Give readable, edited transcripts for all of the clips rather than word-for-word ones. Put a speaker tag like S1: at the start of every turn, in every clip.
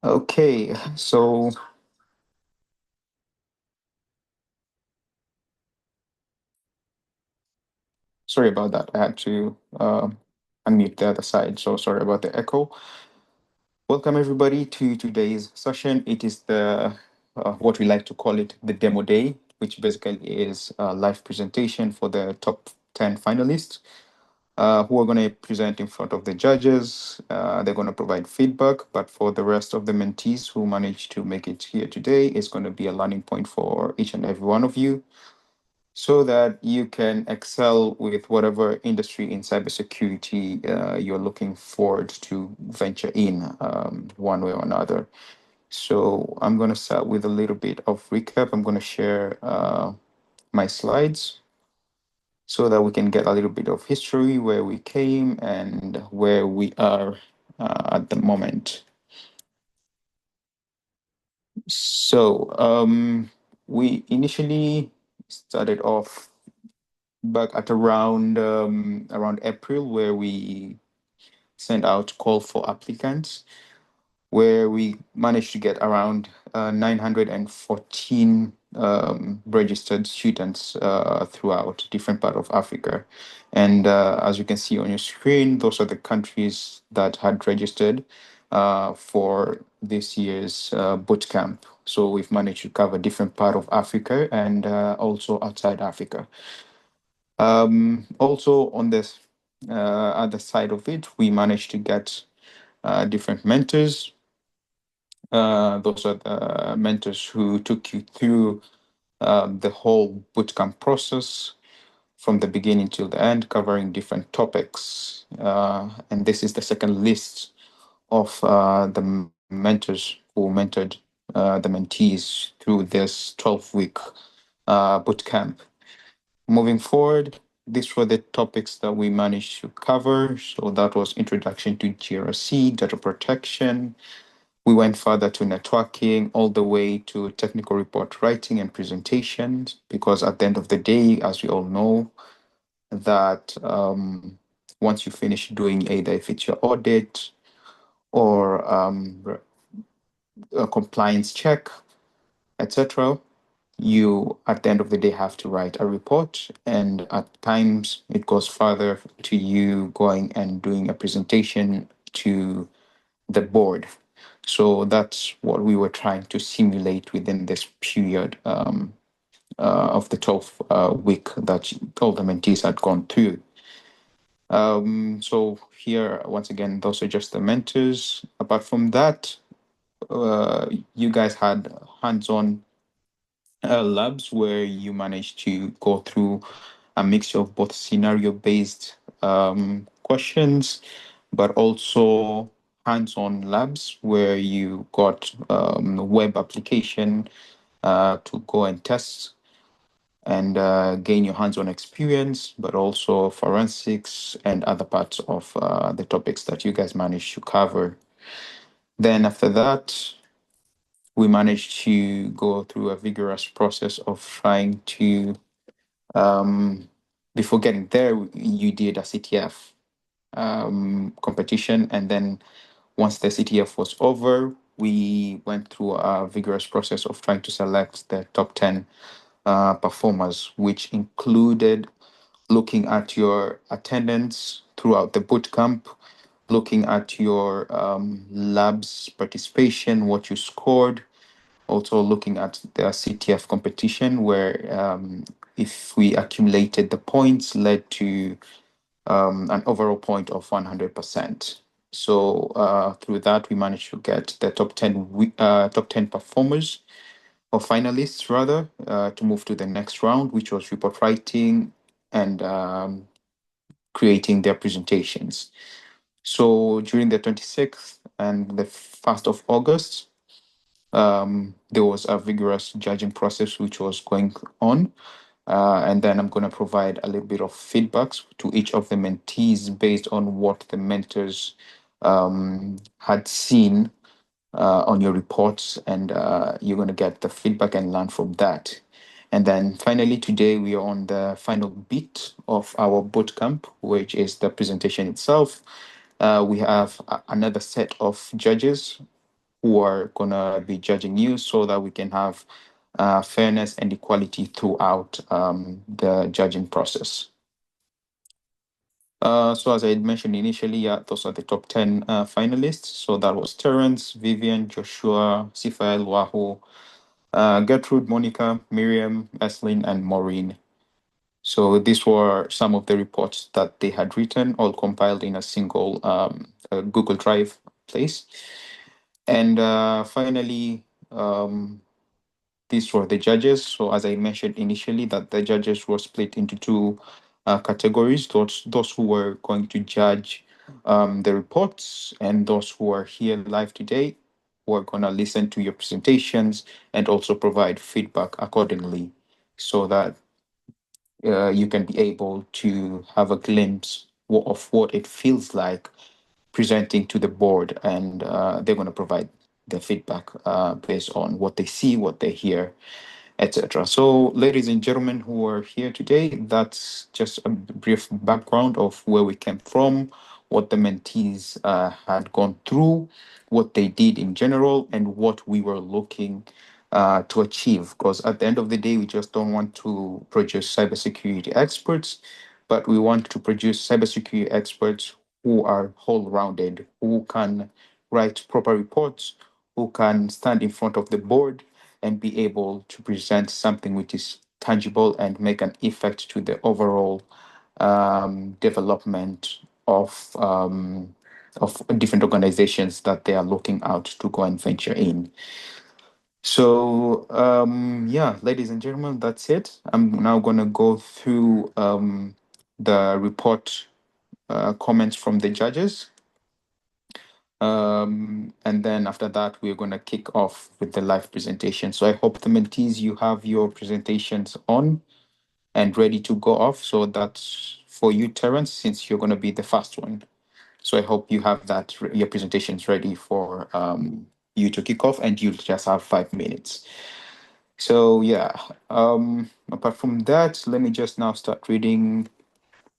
S1: Okay, so sorry about that. I had to unmute the other side, so sorry about the echo. Welcome everybody to today's session. It is the what we like to call it the demo day, which basically is a live presentation for the top 10 finalists who are going to present in front of the judges. They're going to provide feedback, but for the rest of the mentees who managed to make it here today, it's going to be a learning point for each and every one of you so that you can excel with whatever industry in cybersecurity you're looking forward to venture in one way or another. So I'm going to start with a little bit of recap. I'm going to share my slides so that we can get a little bit of history, where we came and where we are at the moment. So we initially started off back at around April, where we sent out call for applicants, where we managed to get around 914 registered students throughout different part of Africa. And as you can see on your screen, those are the countries that had registered for this year's boot camp. So we've managed to cover different part of Africa and also outside Africa. Also on this other side of it, we managed to get different mentors. Those are the mentors who took you through the whole bootcamp process from the beginning till the end, covering different topics. And this is the second list of the mentors who mentored the mentees through this 12-week bootcamp. Moving forward, these were the topics that we managed to cover. So that was introduction to GRC, data protection. We went further to networking, all the way to technical report writing and presentations, because at the end of the day, as we all know, that once you finish doing either if it's your audit or a compliance check, etc., you at the end of the day have to write a report, and at times it goes further to you going and doing a presentation to the board. So that's what we were trying to simulate within this period of the 12 week that all the mentees had gone through. So here, once again, those are just the mentors. Apart from that, you guys had hands-on labs where you managed to go through a mixture of both scenario-based questions, but also hands-on labs where you got web application to go and test and gain your hands-on experience, but also forensics and other parts of the topics that you guys managed to cover. Then after that, we managed to go through a vigorous process of trying to, before getting there, you did a CTF competition. And then once the CTF was over, we went through a vigorous process of trying to select the top 10 performers, which included looking at your attendance throughout the boot camp, looking at your labs participation, what you scored, also looking at the CTF competition, where if we accumulated the points, led to an overall point of 100%. So through that, we managed to get the top 10 performers or finalists rather to move to the next round, which was report writing and creating their presentations. So during the 26th and the 1st of August, there was a vigorous judging process which was going on. And then I'm going to provide a little bit of feedbacks to each of the mentees based on what the mentors had seen on your reports, and you're going to get the feedback and learn from that. And then finally, today we are on the final bit of our bootcamp, which is the presentation itself. We have another set of judges who are gonna be judging you, so that we can have fairness and equality throughout the judging process. So as I had mentioned initially, yeah, those are the top 10 finalists. So that was Terence, Vivian, Joshua, Sifael, Wahoo, Gertrude, Monica, Miriam, Eslin, and Maureen. So these were some of the reports that they had written, all compiled in a single Google Drive place. And finally, these were the judges. So as I mentioned initially, that the judges were split into two categories: those who were going to judge the reports, and those who are here live today, who are going to listen to your presentations and also provide feedback accordingly, so that you can be able to have a glimpse of what it feels like presenting to the board, and they're going to provide the feedback based on what they see, what they hear, etc. So, ladies and gentlemen who are here today, that's just a brief background of where we came from, what the mentees had gone through, what they did in general, and what we were looking to achieve. Because at the end of the day, we just don't want to produce cybersecurity experts, but we want to produce cybersecurity experts who are whole-rounded, who can write proper reports, who can stand in front of the board and be able to present something which is tangible and make an effect to the overall development of different organizations that they are looking out to go and venture in. So yeah, ladies and gentlemen, that's it. I'm now going to go through the report comments from the judges. And then after that, we're going to kick off with the live presentation. So I hope the mentees, you have your presentations on and ready to go off. So that's for you, Terence, since you're going to be the first one. So I hope you have that, your presentations ready for you to kick off, and you'll just have 5 minutes. So yeah, apart from that, let me just now start reading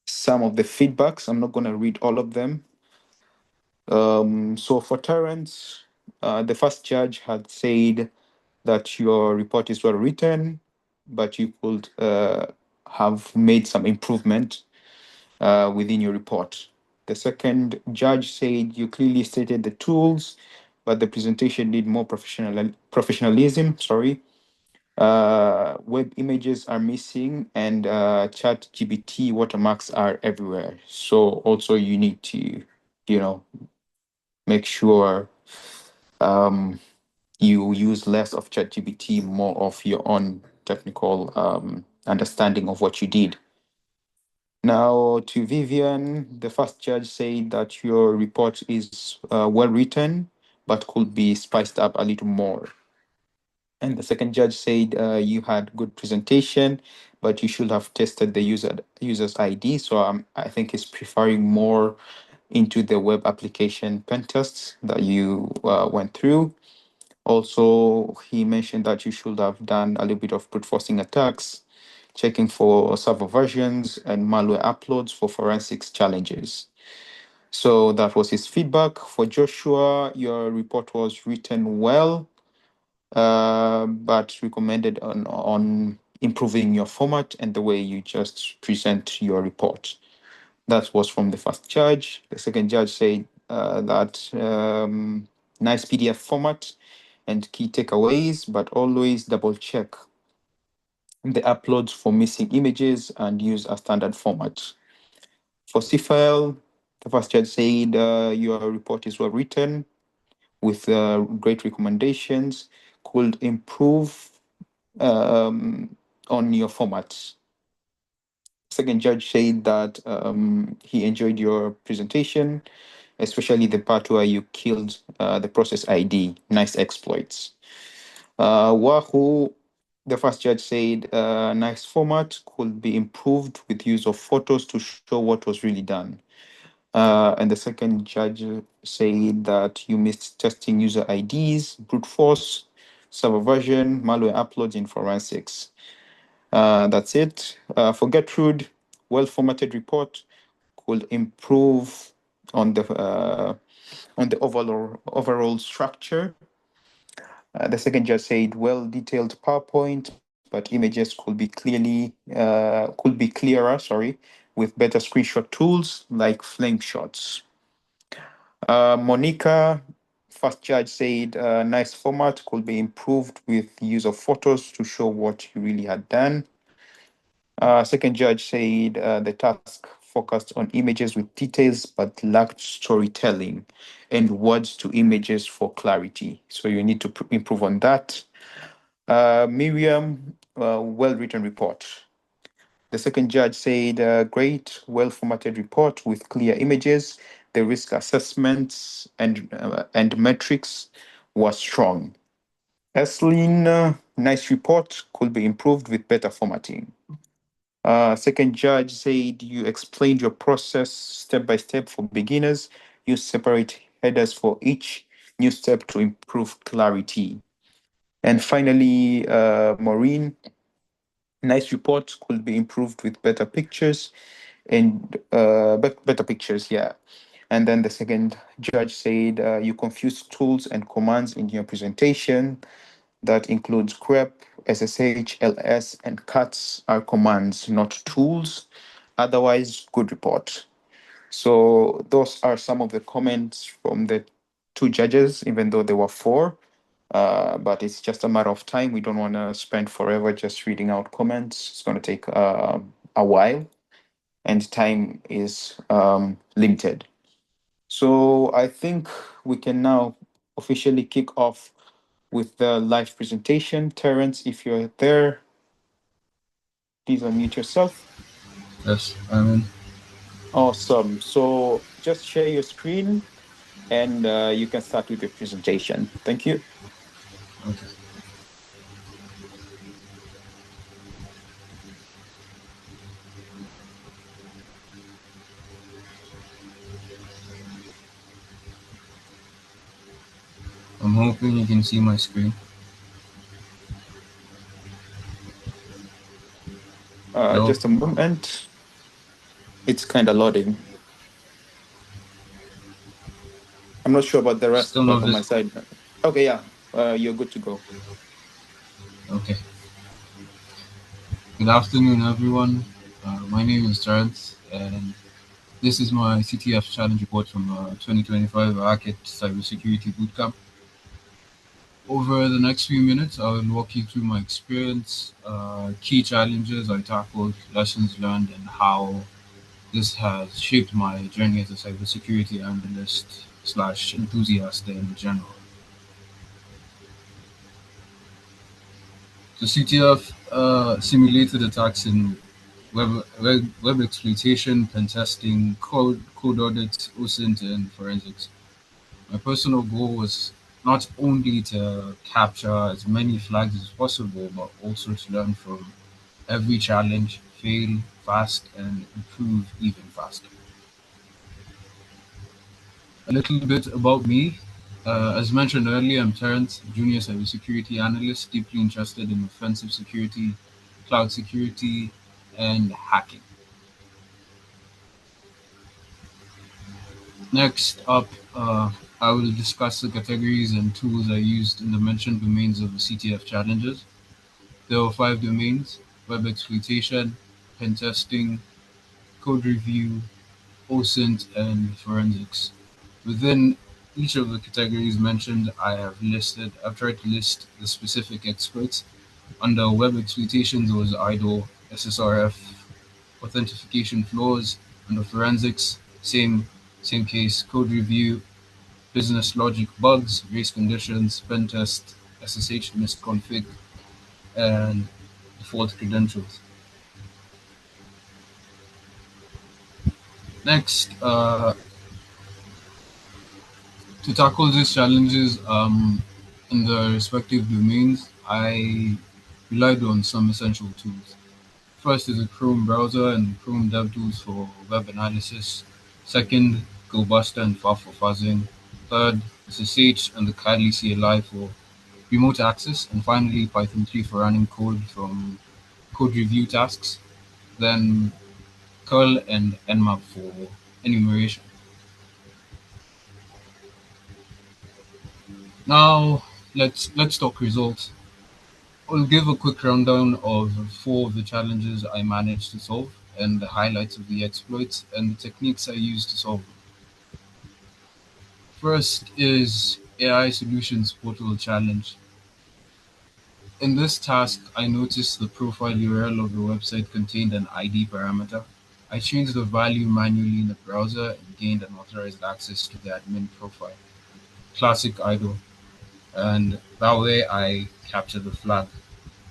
S1: some of the feedbacks. I'm not going to read all of them. So for Terence, the first judge had said that your report is well written, but you could have made some improvement within your report. The second judge said you clearly stated the tools, but the presentation need more professionalism. Sorry. Web images are missing, and chat GBT watermarks are everywhere. So also you need to, make sure you use less of ChatGPT, more of your own technical understanding of what you did. Now, to Vivian, the first judge said that your report is well written, but could be spiced up a little more. And the second judge said you had good presentation, but you should have tested the user's ID. So I think he's preferring more into the web application pen tests that you went through. Also, he mentioned that you should have done a little bit of brute forcing attacks, checking for server versions and malware uploads for forensics challenges. So that was his feedback. For Joshua, your report was written well, but recommended on improving your format and the way you just present your report. That was from the first judge. The second judge said that nice PDF format and key takeaways, but always double check the uploads for missing images and use a standard format. For CFIL, the first judge said your report is well written with great recommendations, could improve on your formats. Second judge said that he enjoyed your presentation, especially the part where you killed the process ID. Nice exploits. Wahoo, the first judge said nice format, could be improved with use of photos to show what was really done. And the second judge said that you missed testing user IDs, brute force, server version, malware uploads in forensics. That's it. For Gertrude, well-formatted report could improve on the overall structure The second judge said, well detailed PowerPoint, but images could be clearer, sorry, with better screenshot tools like flame shots. Monica, first judge said, nice format could be improved with use of photos to show what you really had done. Second judge said the task focused on images with details but lacked storytelling and words to images for clarity. So you need to improve on that. Miriam, well written report. The second judge said, great, well formatted report with clear images. The risk assessments and metrics was strong. Eslin, nice report, could be improved with better formatting. Second judge said, you explained your process step by step for beginners. Use separate headers for each new step to improve clarity. And finally, Maureen, nice report could be improved with better pictures and better pictures, yeah. And then the second judge said, you confuse tools and commands in your presentation. That includes grep, SSH, LS, and cuts are commands, not tools. Otherwise, good report. So those are some of the comments from the two judges, even though there were four. But it's just a matter of time. We don't want to spend forever just reading out comments. It's going to take a while, and time is limited. So I think we can now officially kick off with the live presentation. Terence, if you're there, please unmute yourself.
S2: Yes, I'm in.
S1: Awesome. So just share your screen and you can start with your presentation. Thank you.
S2: Okay. I'm hoping you can see my screen. Hello?
S1: Just a moment. It's kind of loading. I'm not sure about the rest,
S2: Still
S1: but
S2: not
S1: on my
S2: visible.
S1: side. Okay, yeah, you're good to go.
S2: Okay. Good afternoon, everyone. My name is Terence, and this is my CTF challenge report from 2025 H4K-IT Cybersecurity Bootcamp. Over the next few minutes, I will walk you through my experience, key challenges I tackled, lessons learned, and how this has shaped my journey as a cybersecurity analyst slash enthusiast in general. So CTF simulated attacks in web exploitation, pen testing, code audits, OSINT, and forensics. My personal goal was not only to capture as many flags as possible, but also to learn from every challenge, fail fast, and improve even faster. A little bit about me. As mentioned earlier, I'm Terence, junior cybersecurity analyst, deeply interested in offensive security, cloud security, and hacking. Next up, I will discuss the categories and tools I used in the mentioned domains of the CTF challenges. There were 5 domains: web exploitation, pen testing, code review, OSINT, and forensics. Within each of the categories mentioned, I've tried to list the specific exploits. Under web exploitation, there was IDLE, SSRF, authentication flaws. Under forensics, same case, code review, business logic bugs, race conditions, pen test, SSH misconfig, and default credentials. Next, to tackle these challenges in the respective domains, I relied on some essential tools. First is a Chrome browser and Chrome DevTools for web analysis. Second, GoBuster and FAR for fuzzing. Third, SSH and the Kali CLI for remote access. And finally, Python 3 for running code from code review tasks. Then curl and nmap for enumeration. Now, Let's talk results. I'll give a quick rundown of four of the challenges I managed to solve and the highlights of the exploits and the techniques I used to solve them. First is AI Solutions Portal Challenge. In this task, I noticed the profile URL of the website contained an ID parameter. I changed the value manually in the browser and gained unauthorized access to the admin profile. Classic idle. And that way I captured the flag.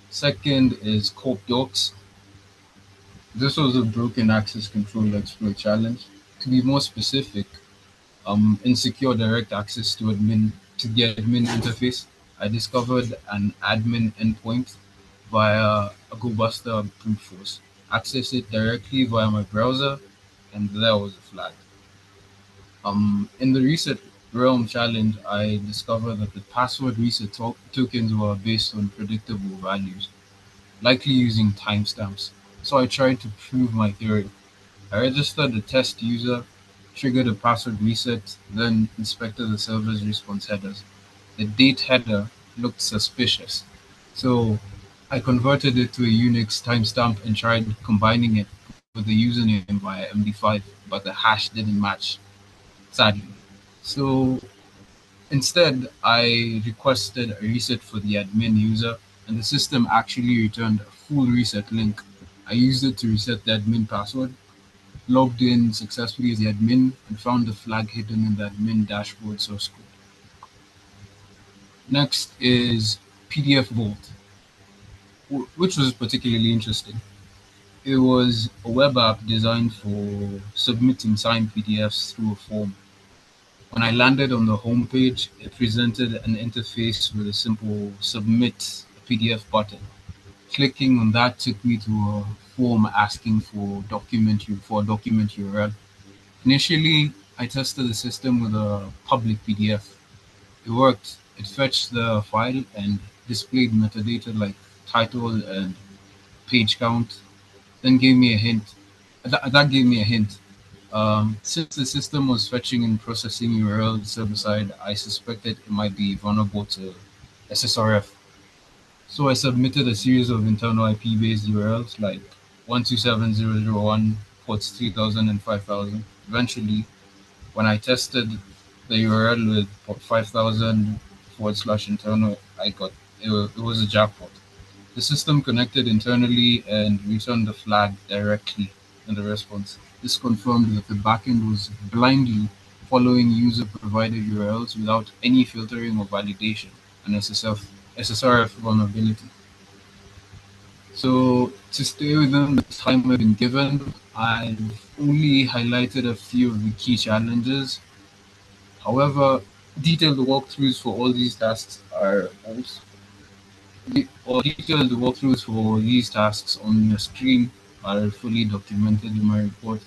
S2: Second is Corp Docs. This was a broken access control exploit challenge. To be more specific, insecure direct access to the admin interface. I discovered an admin endpoint via a GoBuster brute force. Access it directly via my browser, and there was a flag. In the reset realm challenge, I discovered that the password reset tokens were based on predictable values, likely using timestamps. So I tried to prove my theory. I registered a test user, triggered a password reset, then inspected the server's response headers. The date header looked suspicious, so I converted it to a Unix timestamp and tried combining it with the username via MD5, but the hash didn't match, sadly. So instead, I requested a reset for the admin user, and the system actually returned a full reset link. I used it to reset the admin password, logged in successfully as the admin, and found the flag hidden in the admin dashboard source code. Next is PDF Vault, which was particularly interesting. It was a web app designed for submitting signed PDFs through a form. When I landed on the homepage, it presented an interface with a simple submit a PDF button. Clicking on that took me to a form asking for a document URL. Initially, I tested the system with a public PDF. It worked. It fetched the file and displayed metadata like title and page count, then gave me a hint. That gave me a hint. Since the system was fetching and processing URL server side, I suspected it might be vulnerable to SSRF. So I submitted a series of internal IP based URLs like 127.0.0.1, ports 3000 and 5000. Eventually, when I tested the URL with port 5000 forward slash internal, it was a jackpot. The system connected internally and returned the flag directly in the response. This confirmed that the backend was blindly following user provided URLs without any filtering or validation, an SSRF vulnerability. So, to stay within the time I've been given, I've only highlighted a few of the key challenges. However, detailed walkthroughs for all these tasks are also detailed walkthroughs for these tasks on your screen are fully documented in my report.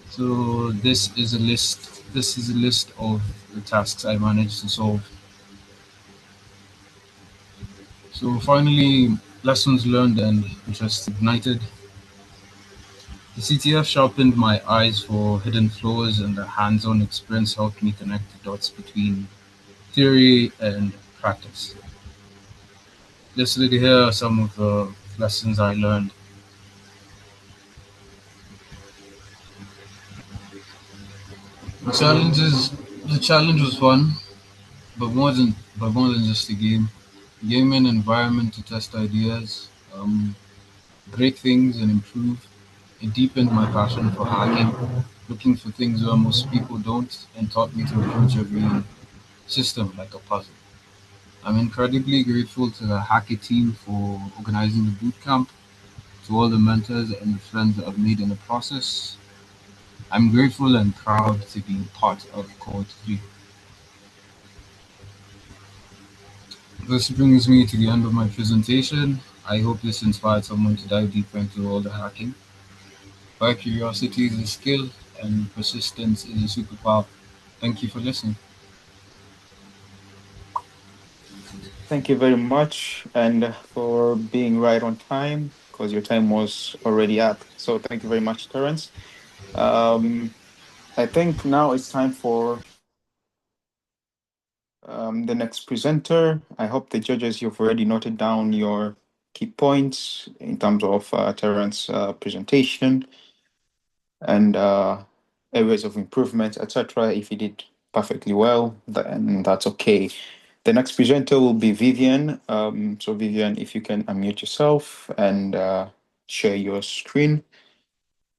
S2: So this is a list of the tasks I managed to solve. So finally, lessons learned and interest ignited. The CTF sharpened my eyes for hidden flaws, and the hands-on experience helped me connect the dots between theory and practice. Here are some of the lessons I learned. The challenges, the challenge was fun, but more than just a game. Game an environment to test ideas, break things, and improve. It deepened my passion for hacking, looking for things where most people don't, and taught me to approach every system like a puzzle. I'm incredibly grateful to the Hacker team for organizing the bootcamp, to all the mentors and the friends that I've made in the process. I'm grateful and proud to be part of Cohort 3. This brings me to the end of my presentation. I hope this inspired someone to dive deeper into all the hacking. Where curiosity is a skill and persistence is a superpower. Thank you for listening.
S1: Thank you very much, and for being right on time because your time was already up. So thank you very much, Terence. Um, I think now it's time for The next presenter. I hope the judges, you've already noted down your key points in terms of Terrence's presentation and areas of improvement, etc. If you did perfectly well, then that's okay. The next presenter will be Vivian. So Vivian, if you can unmute yourself and share your screen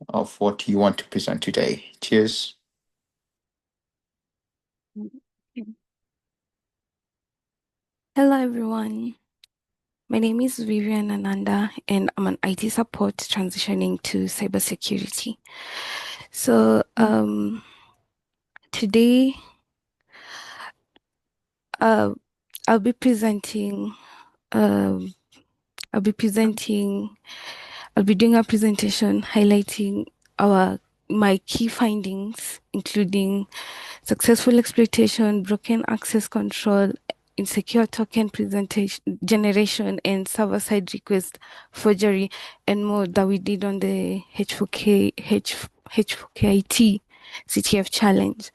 S1: of what you want to present today. Cheers.
S3: Hello, everyone. My name is Vivian Ananda, and I'm an IT support transitioning to cybersecurity. So, today, uh, I'll be presenting. Um, I'll be presenting. I'll be doing a presentation highlighting my key findings, including successful exploitation, broken access control, insecure token presentation generation, and server-side request forgery, and more that we did on the H4K-IT CTF challenge.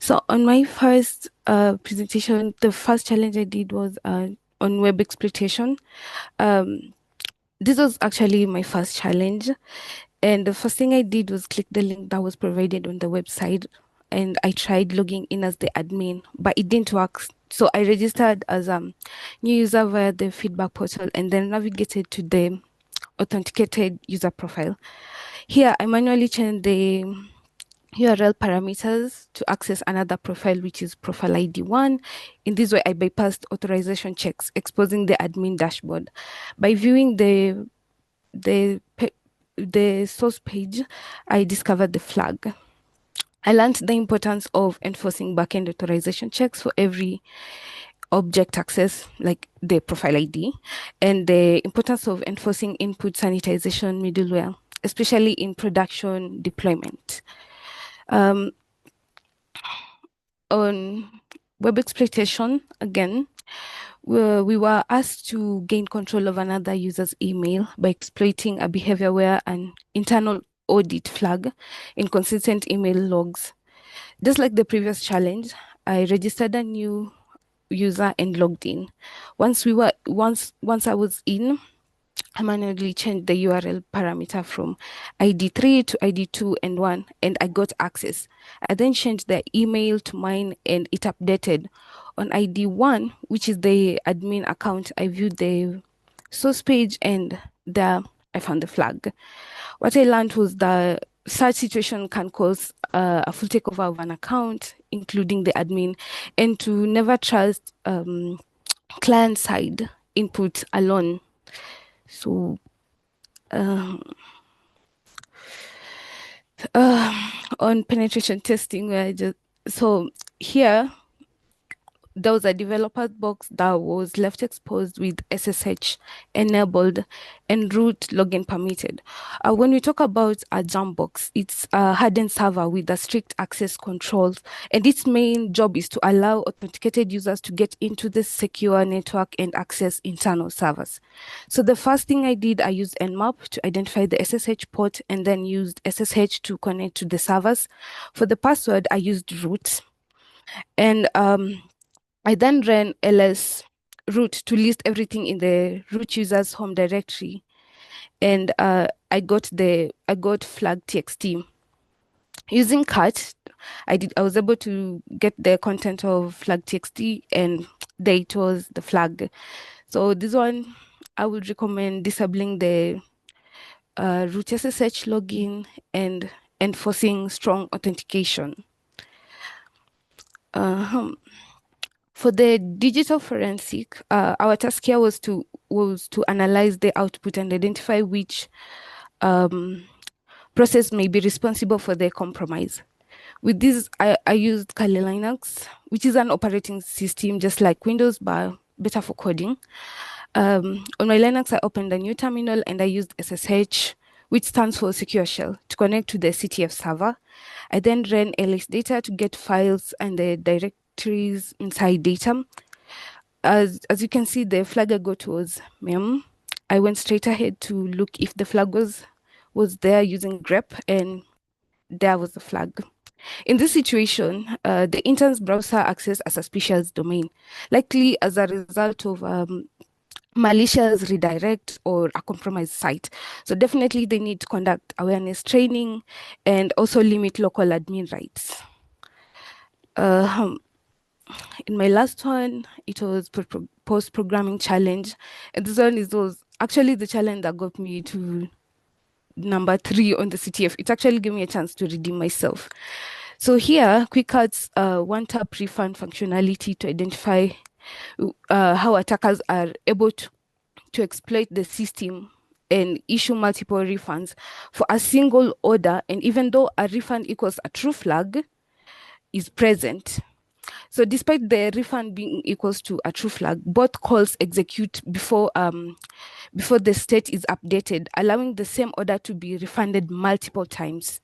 S3: So on my first presentation, the first challenge I did was on web exploitation. Um, this was actually my first challenge. And the first thing I did was click the link that was provided on the website. And I tried logging in as the admin, but it didn't work. So I registered as a new user via the feedback portal and then navigated to the authenticated user profile. Here, I manually changed the URL parameters to access another profile, which is profile ID 1. In this way, I bypassed authorization checks, exposing the admin dashboard. By viewing the the source page, I discovered the flag. I learned the importance of enforcing backend authorization checks for every object access, like the profile ID, and the importance of enforcing input sanitization middleware, especially in production deployment. Um, on web exploitation, again, we were asked to gain control of another user's email by exploiting a behavior where an internal audit flag inconsistent email logs. Just like the previous challenge, I registered a new user and logged in. Once I was in, I manually changed the URL parameter from ID3 to ID2 and 1, and I got access. I then changed the email to mine and it updated. On ID1, which is the admin account, I viewed the source page and there I found the flag. What I learned was that such situation can cause a full takeover of an account, including the admin, and to never trust client side input alone. So um, on penetration testing, where I just so here there was a developer box that was left exposed with SSH enabled and root login permitted. When we talk about a jump box, it's a hardened server with a strict access controls, and its main job is to allow authenticated users to get into the secure network and access internal servers. So the first thing I did, I used Nmap to identify the SSH port and then used SSH to connect to the servers. For the password, I used root. And I then ran ls root to list everything in the root user's home directory, and I got flag txt. Using cat, I was able to get the content of flag txt, and there it was, the flag. So this one, I would recommend disabling the root SSH login and enforcing strong authentication. For the digital forensic, our task here was to analyze the output and identify which process may be responsible for the compromise. With this, I used Kali Linux, which is an operating system just like Windows, but better for coding. On my Linux, I opened a new terminal and I used SSH, which stands for Secure Shell, to connect to the CTF server. I then ran ls data to get files and the directories inside data. As you can see, the flag I got was mem. I went straight ahead to look if the flag was there using grep, and there was the flag. In this situation, the intern's browser accessed a suspicious domain, likely as a result of malicious redirect or a compromised site. So definitely they need to conduct awareness training and also limit local admin rights. In my last one, it was post-programming challenge. And this one was actually the challenge that got me to number 3 on the CTF. It actually gave me a chance to redeem myself. So here, QuickArt's one-tap refund functionality to identify how attackers are able to exploit the system and issue multiple refunds for a single order. And even though a refund equals a true flag is present, so despite the refund being equals to a true flag, both calls execute before the state is updated, allowing the same order to be refunded multiple times.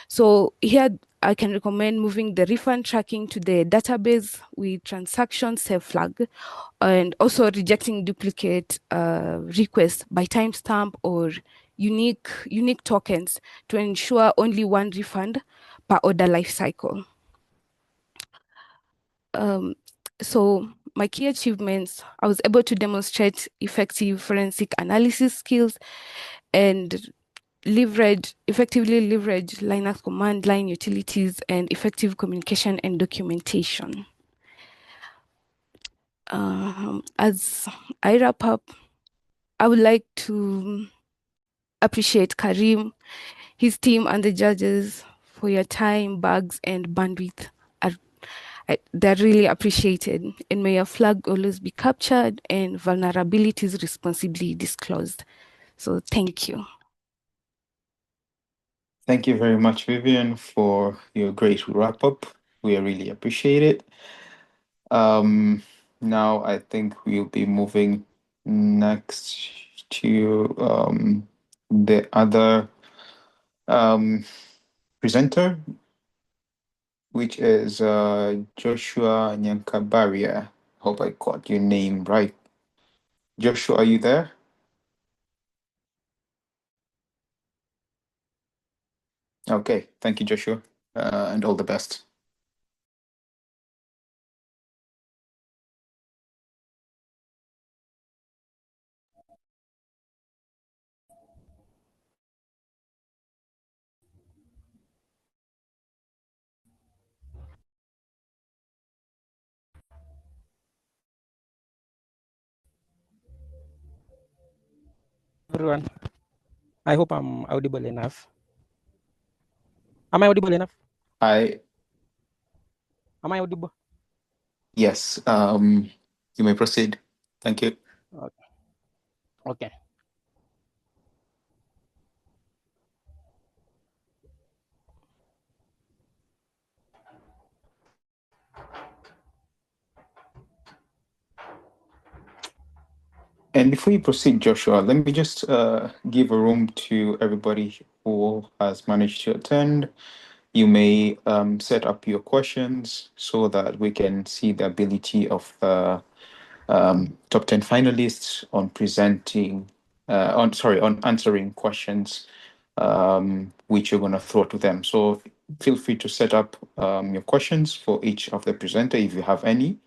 S3: So here I can recommend moving the refund tracking to the database with transaction save flag, and also rejecting duplicate requests by timestamp or unique tokens to ensure only one refund per order lifecycle. So my key achievements, I was able to demonstrate effective forensic analysis skills and effectively leverage Linux command line utilities and effective communication and documentation. As I wrap up, I would like to appreciate Karim, his team, and the judges for your time, bugs, and bandwidth. They're really appreciated, and may your flag always be captured and vulnerabilities responsibly disclosed. So thank you.
S1: Thank you very much, Vivian, for your great wrap up. We really appreciate it. Now I think we'll be moving next to the other presenter, which is Joshua Nyankabaria. Hope I got your name right. Joshua, are you there? Okay, thank you, Joshua, and all the best.
S4: Everyone, I hope I'm audible enough. Am I audible enough?
S1: Am
S4: I audible?
S1: Yes, you may proceed. Thank you.
S4: Okay.
S1: And before you proceed, Joshua, let me just give a room to everybody who has managed to attend. You may set up your questions so that we can see the ability of the top 10 finalists on on answering questions which you're going to throw to them. So feel free to set up your questions for each of the presenter if you have any.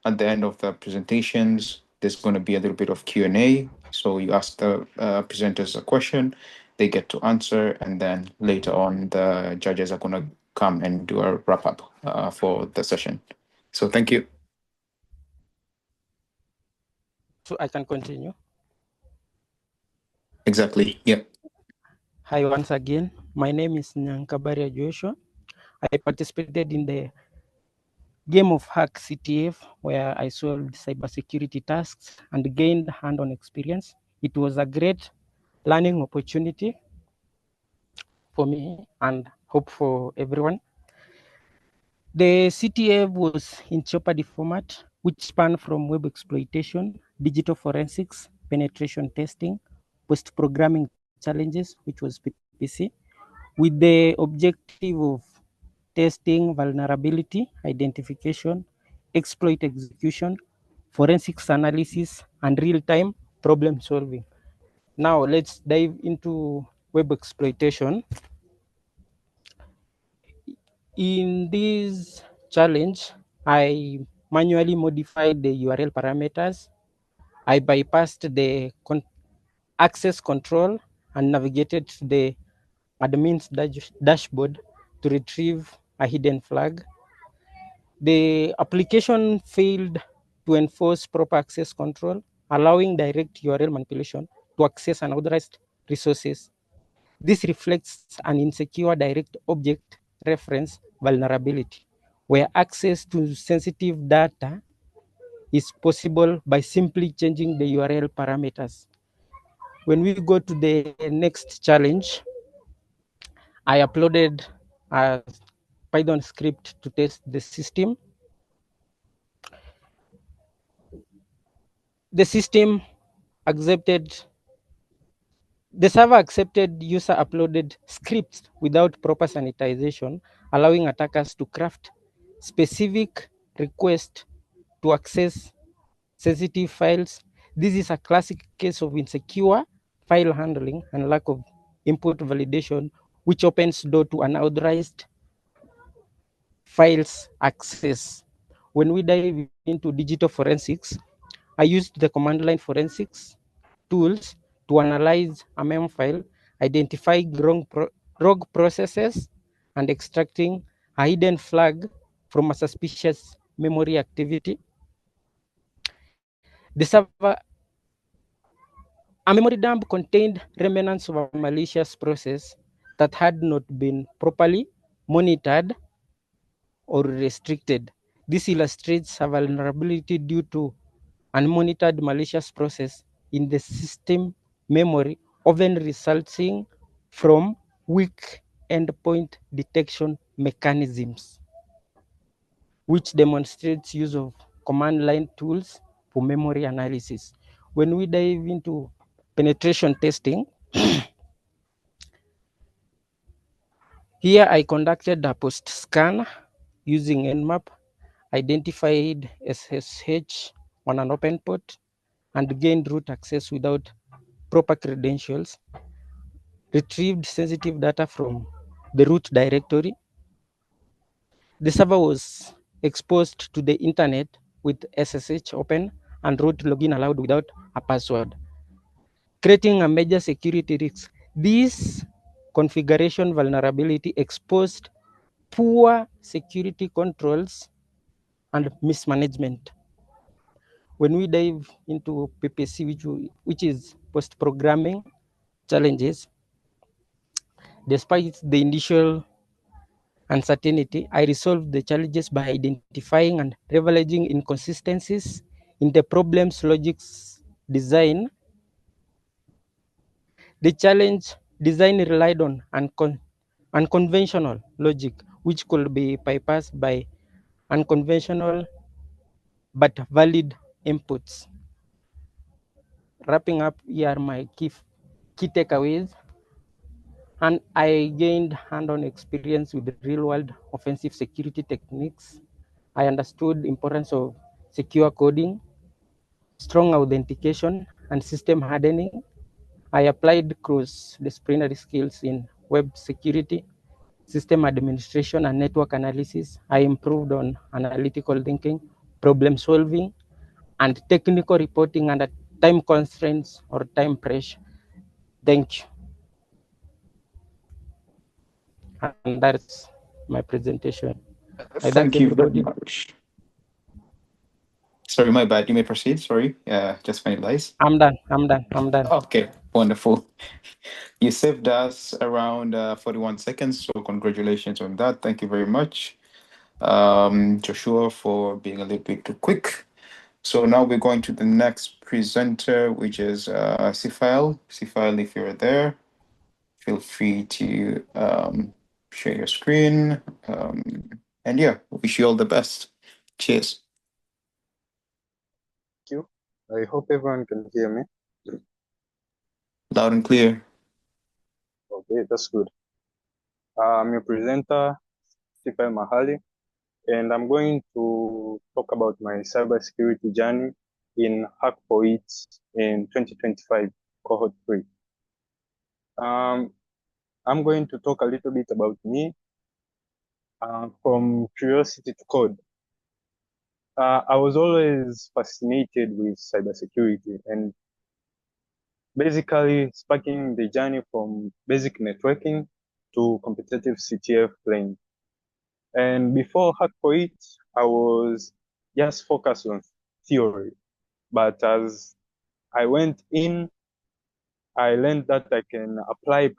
S1: At the end of the presentations, there's going to be a little bit of Q&A. So you ask the presenters a question, they get to answer, and then later on, the judges are going to come and do a wrap up for the session. So thank you.
S4: So I can continue.
S1: Exactly. Yeah.
S4: Hi, once again. My name is Nyankabaria Joshua. I participated in the game of Hack CTF where I solved cybersecurity tasks and gained hand-on experience. It was a great learning opportunity for me and hope for everyone. The CTF was in Jeopardy format, which spanned from web exploitation, digital forensics, penetration testing, post-programming challenges, which was PPC, with the objective of testing vulnerability identification, exploit execution, forensics analysis, and real-time problem solving. Now let's dive into web exploitation. In this challenge, I manually modified the URL parameters. I bypassed the access control and navigated to the admin's dashboard to retrieve a hidden flag. The application failed to enforce proper access control, allowing direct URL manipulation to access unauthorized resources. This reflects an insecure direct object reference vulnerability, where access to sensitive data is possible by simply changing the URL parameters. When we go to the next challenge, I uploaded a Python script to test the system. The system accepted, the server accepted user uploaded scripts without proper sanitization, allowing attackers to craft specific requests to access sensitive files. This is a classic case of insecure file handling and lack of input validation, which opens door to unauthorized files access. When we dive into digital forensics, I used the command line forensics tools to analyze a mem file, identifying rogue processes, and extracting a hidden flag from a suspicious memory activity. The server, a memory dump contained remnants of a malicious process that had not been properly monitored or restricted. This illustrates a vulnerability due to unmonitored malicious process in the system memory, often resulting from weak endpoint detection mechanisms, which demonstrates use of command line tools for memory analysis. When we dive into penetration testing, here I conducted a post scan using Nmap, identified SSH on an open port, and gained root access without proper credentials, retrieved sensitive data from the root directory. The server was exposed to the internet with SSH open and root login allowed without a password, creating a major security risk. This configuration vulnerability exposed poor security controls and mismanagement. When we dive into PPC, which is post-programming challenges, despite the initial uncertainty, I resolved the challenges by identifying and leveraging inconsistencies in the problem's logic's design. The challenge design relied on unconventional logic, which could be bypassed by unconventional but valid inputs. Wrapping up, here are my key takeaways. And I gained hand-on experience with real-world offensive security techniques. I understood the importance of secure coding, strong authentication, and system hardening. I applied cross-disciplinary skills in web security, system administration, and network analysis. I improved on analytical thinking, problem solving, and technical reporting under time constraints or time pressure. Thank you. And that's my presentation. I thank
S1: Thank you very
S4: everybody.
S1: much. Sorry, my bad. You may proceed. Sorry. Just finalize.
S4: I'm done. I'm done. I'm done.
S1: Okay, wonderful. You saved us around 41 seconds, so congratulations on that. Thank you very much, Joshua, for being a little bit too quick. So now we're going to the next presenter, which is Sifile. Sifile, if you're there, feel free to share your screen. And yeah, wish you all the best. Cheers.
S5: You. I hope everyone can hear me.
S1: Loud and clear.
S5: Okay, that's good. I'm your presenter, Sifai Mahali, and I'm going to talk about my cybersecurity journey in H4K-IT in 2025, Cohort 3. I'm going to talk a little bit about me. from curiosity to code. I was always fascinated with cybersecurity and basically sparking the journey from basic networking to competitive CTF playing. And before H4K-IT, I was just focused on theory. But as I went in, I learned that I can apply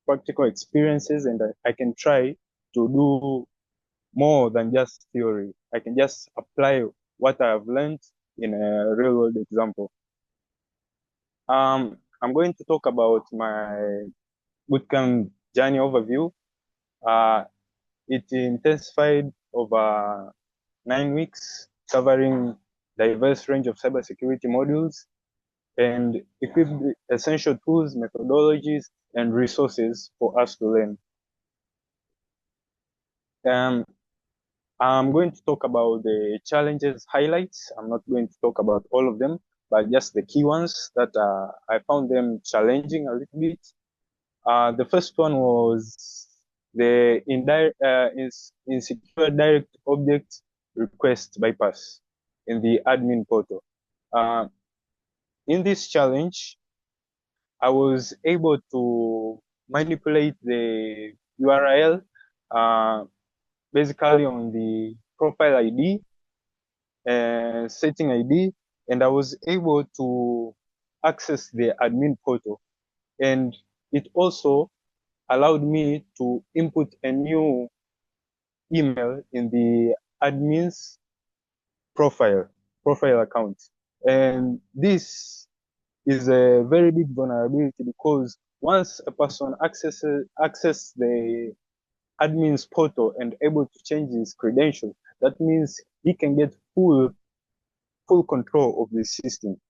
S5: practical experiences and I can try to do more than just theory. I can just apply what I have learned in a real world example. I'm going to talk about my bootcamp journey overview. It intensified over 9 weeks, covering diverse range of cybersecurity modules and equipped with essential tools, methodologies, and resources for us to learn. I'm going to talk about the challenges highlights. I'm not going to talk about all of them, but just the key ones that I found them challenging a little bit. The first one was the insecure direct object request bypass in the admin portal. In this challenge, I was able to manipulate the URL basically on the profile ID and setting ID, and I was able to access the admin portal. And it also allowed me to input a new email in the admin's profile account. And this is a very big vulnerability because once a person accesses the admin's portal and able to change his credentials, that means he can get full control of the system.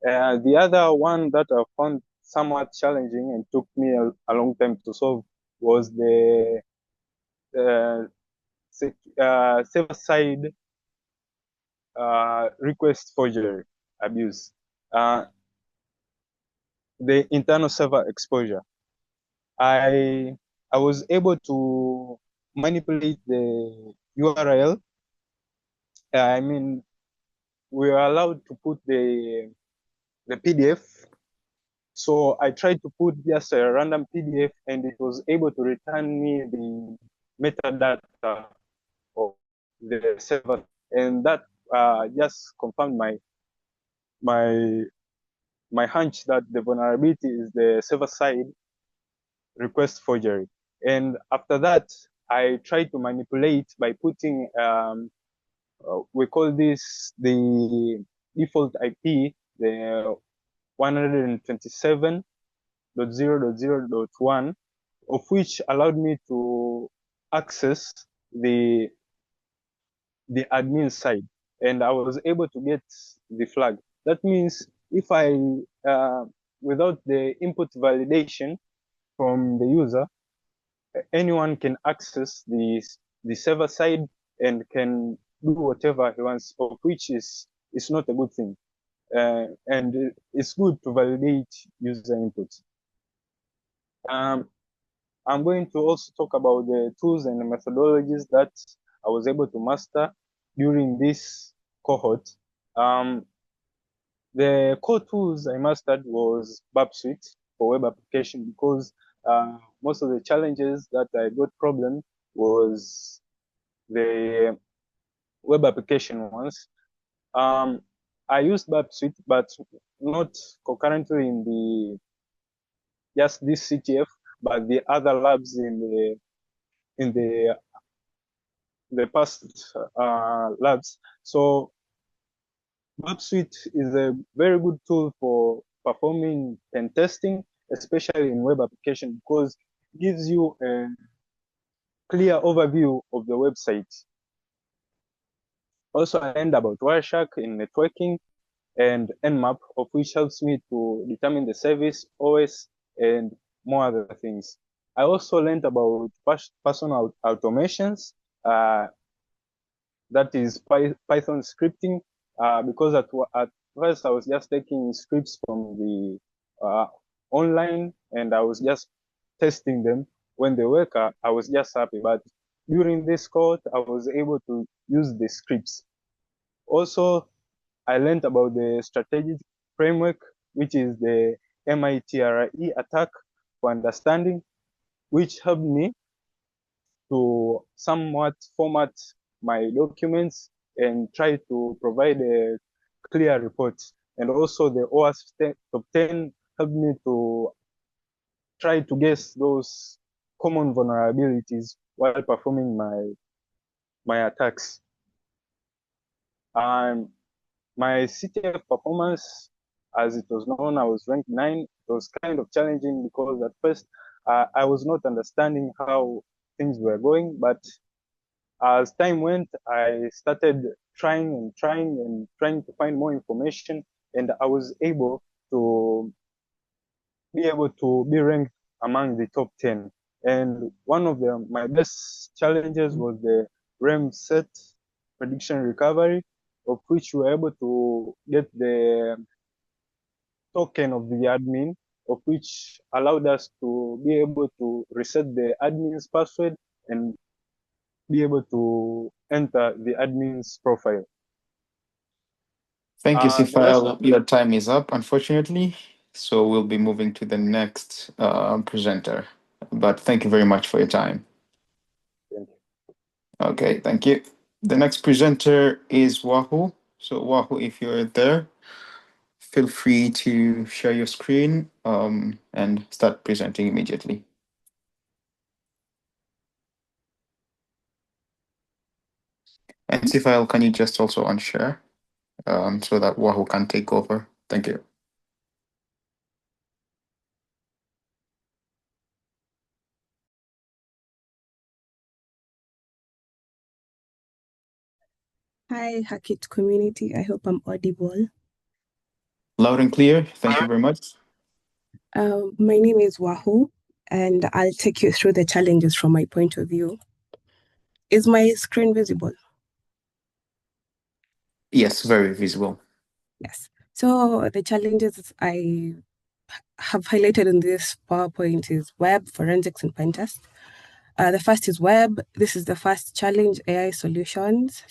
S5: The other one that I found somewhat challenging and took me a long time to solve was the server-side request forgery abuse. The internal server exposure. I was able to manipulate the URL. I mean, we are allowed to put the PDF. So I tried to put just a random PDF and it was able to return me the metadata of the server. And that just confirmed my hunch that the vulnerability is the server-side request forgery. And after that, I tried to manipulate by putting, we call this the default IP, the 127.0.0.1, of which allowed me to access the admin side. And I was able to get the flag. That means if I, without the input validation from the user, anyone can access the server side and can do whatever he wants, of which is not a good thing. And it's good to validate user inputs. I'm going to also talk about the tools and the methodologies that I was able to master during this cohort. The core tools I mastered was Burp Suite for web application because most of the challenges that I got problem was the web application ones. I used Burp Suite, but not concurrently in the just this CTF, but the other labs in the past labs. So Burp Suite is a very good tool for performing pen testing, especially in web application, because it gives you a clear overview of the website. Also, I learned about Wireshark in networking and Nmap, of which helps me to determine the service, OS, and more other things. I also learned about personal automations, that is Python scripting, because at first I was just taking scripts from the online and I was just testing them. When they work, I was just happy. But during this course, I was able to use the scripts. Also, I learned about the strategic framework, which is the MITRE attack for understanding, which helped me to somewhat format my documents and try to provide a clear report. And also the OWASP top 10 helped me to try to guess those common vulnerabilities while performing my attacks. My CTF performance, as it was known, I was ranked 9. It was kind of challenging because at first I was not understanding how things were going, but as time went, I started trying to find more information, and I was able to be ranked among the top 10. And one of my best challenges was the REM set prediction recovery, of which we were able to get the token of the admin, of which allowed us to be able to reset the admin's password and be able to enter the admin's profile.
S1: Thank you,
S5: The last
S1: Sifael. Your time is up, unfortunately. So we'll be moving to the next presenter. But thank you very much for your time.
S5: Thank you.
S1: Okay, thank you. The next presenter is Wahoo. So Wahoo, if you're there, feel free to share your screen and start presenting immediately. And Sifael, can you just also unshare so that Wahoo can take over? Thank you.
S6: Hi, Hackit community. I hope I'm audible.
S1: Loud and clear. Thank you very much.
S6: My name is Wahoo, and I'll take you through the challenges from my point of view. Is my screen visible?
S1: Yes, very visible.
S6: Yes. So the challenges I have highlighted in this PowerPoint is web, forensics, and pen test. The first is web. This is the first challenge, AI solutions.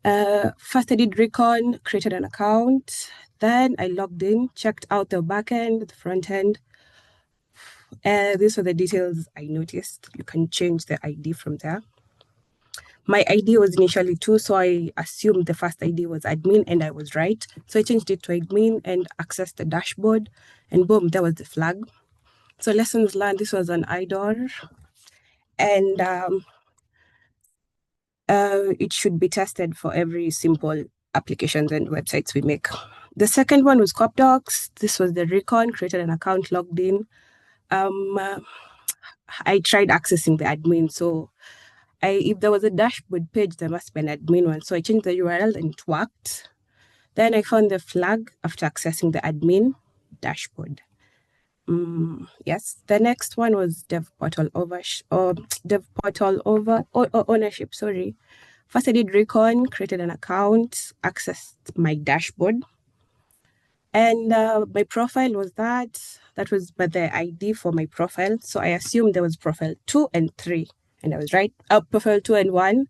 S6: First I did recon, created an account. Then I logged in, checked out the backend, the front end. These are the details I noticed. You can change the ID from there. My ID was initially 2, so I assumed the first ID was admin, and I was right. So I changed it to admin and accessed the dashboard, and boom, there was the flag. So lessons learned, this was an IDOR, and it should be tested for every simple applications and websites we make. The second one was CopDocs. This was the recon, created an account, logged in. I tried accessing the admin, so if there was a dashboard page, there must be an admin one. So I changed the URL and it worked. Then I found the flag after accessing the admin dashboard. Yes, the next one was dev portal ownership. Sorry. First, I did recon, created an account, accessed my dashboard. And my profile was that was by the ID for my profile. So I assumed there was profile 2 and 3. And I was right. Profile 2 and 1.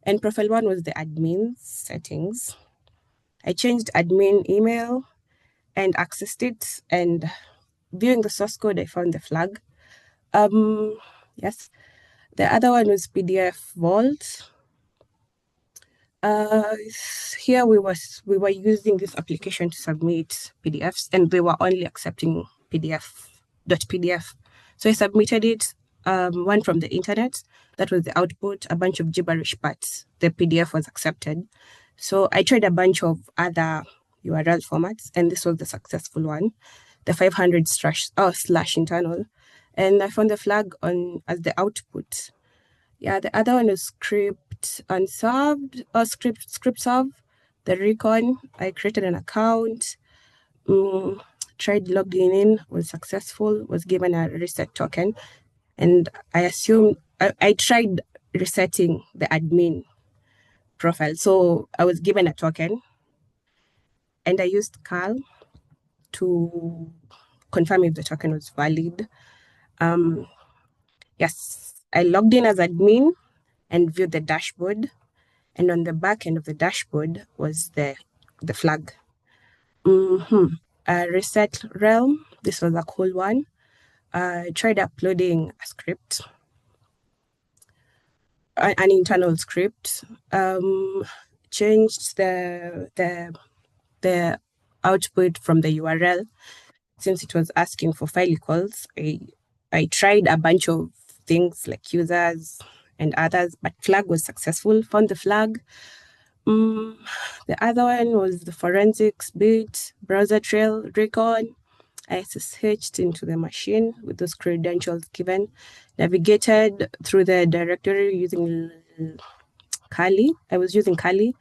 S6: And profile 1 was the admin settings. I changed admin email and accessed it. And viewing the source code, I found the flag. Yes. The other one was PDF Vault. Here we were using this application to submit PDFs, and they were only accepting .pdf. So I submitted it, one from the internet. That was the output, a bunch of gibberish, but the PDF was accepted. So I tried a bunch of other URL formats, and this was the successful one, the 500 slash internal. And I found the flag as the output. Yeah, the other one is script unsolved or script solve. The recon, I created an account, tried logging in, was successful, was given a reset token. And I assumed I tried resetting the admin profile. So I was given a token and I used Carl to confirm if the token was valid. Yes, I logged in as admin and viewed the dashboard. And on the back end of the dashboard was the flag. Reset realm, this was a cool one. I tried uploading a script, an internal script, changed the output from the URL. Since it was asking for file equals, I tried a bunch of things like users and others, but flag was successful, found the flag. The other one was the forensics bit, browser trail, recon. I SSH'd into the machine with those credentials given, navigated through the directory using Kali. I was using Kali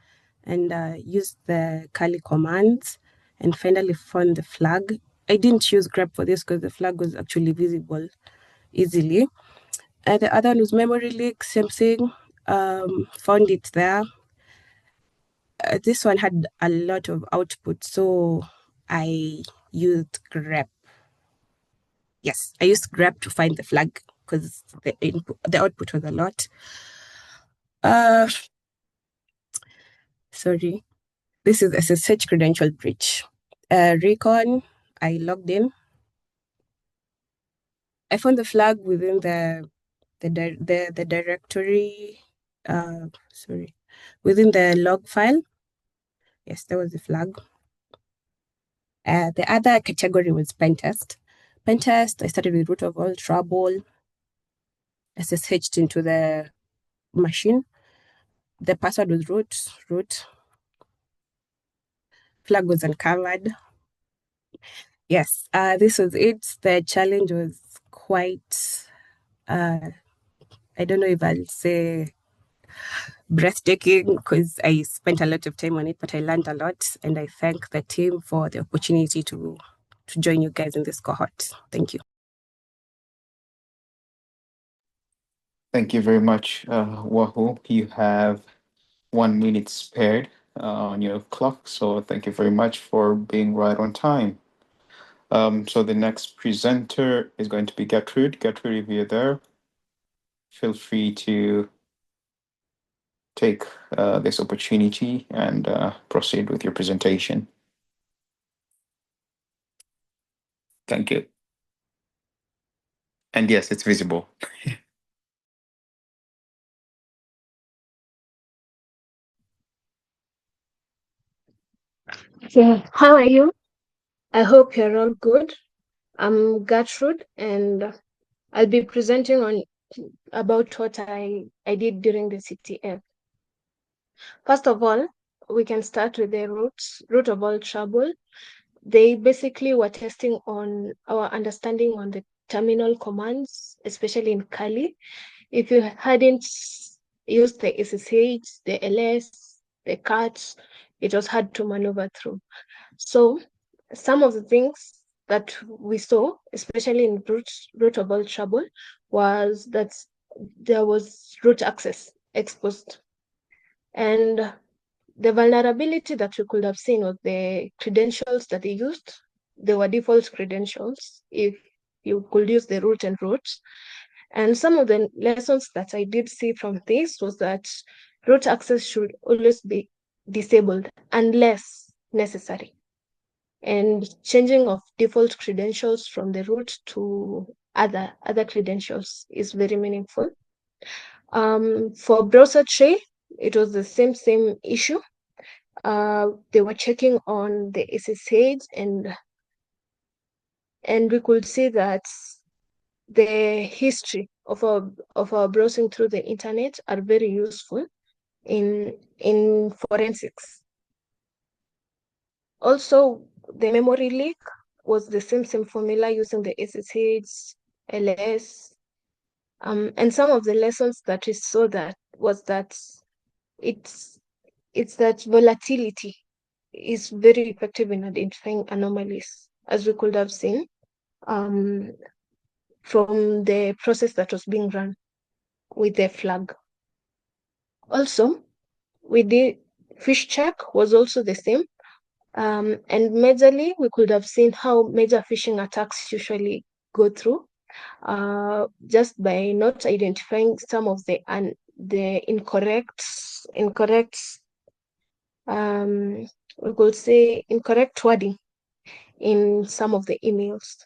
S6: and used the Kali commands and finally found the flag. I didn't use grep for this because the flag was actually visible easily. The other one was memory leak, same thing. Found it there. This one had a lot of output, so I used grep. Yes, I used grep to find the flag because the output was a lot. Sorry. This is SSH credential breach. Recon, I logged in. I found the flag within the directory. Within the log file. Yes, there was the flag. The other category was pentest. Pentest, I started with root of all trouble, SSH'd into the machine. The password was root. Flag was uncovered. Yes, this was it. The challenge was quite, I don't know if I'll say breathtaking because I spent a lot of time on it, but I learned a lot. And I thank the team for the opportunity to join you guys in this cohort. Thank you.
S1: Thank you very much, Wahoo. You have 1 minute spared on your clock, so thank you very much for being right on time. So the next presenter is going to be Gertrude. Gertrude, if you're there, feel free to take this opportunity and proceed with your presentation. Thank you. And yes, it's visible.
S7: Yeah, how are you? I hope you're all good. I'm Gertrude, and I'll be presenting on about what I did during the CTF. First of all, we can start with the root of all trouble. They basically were testing on our understanding on the terminal commands, especially in Kali. If you hadn't used the SSH, the LS, the CAT, it was hard to maneuver through. So some of the things that we saw, especially in root of all trouble, was that there was root access exposed. And the vulnerability that we could have seen was the credentials that they used. They were default credentials if you could use the root and root. And some of the lessons that I did see from this was that root access should always be disabled unless necessary. And changing of default credentials from the root to other credentials is very meaningful. For browser tray, it was the same issue. They were checking on the SSH, and we could see that the history of our browsing through the internet are very useful in forensics. Also, the memory leak was the same formula using the SSH, LS, and some of the lessons that we saw that was that it's that volatility is very effective in identifying anomalies, as we could have seen from the process that was being run with the flag. Also, with the fish check was also the same. And majorly, we could have seen how major phishing attacks usually go through just by not identifying some of the the incorrect we could say incorrect wording in some of the emails.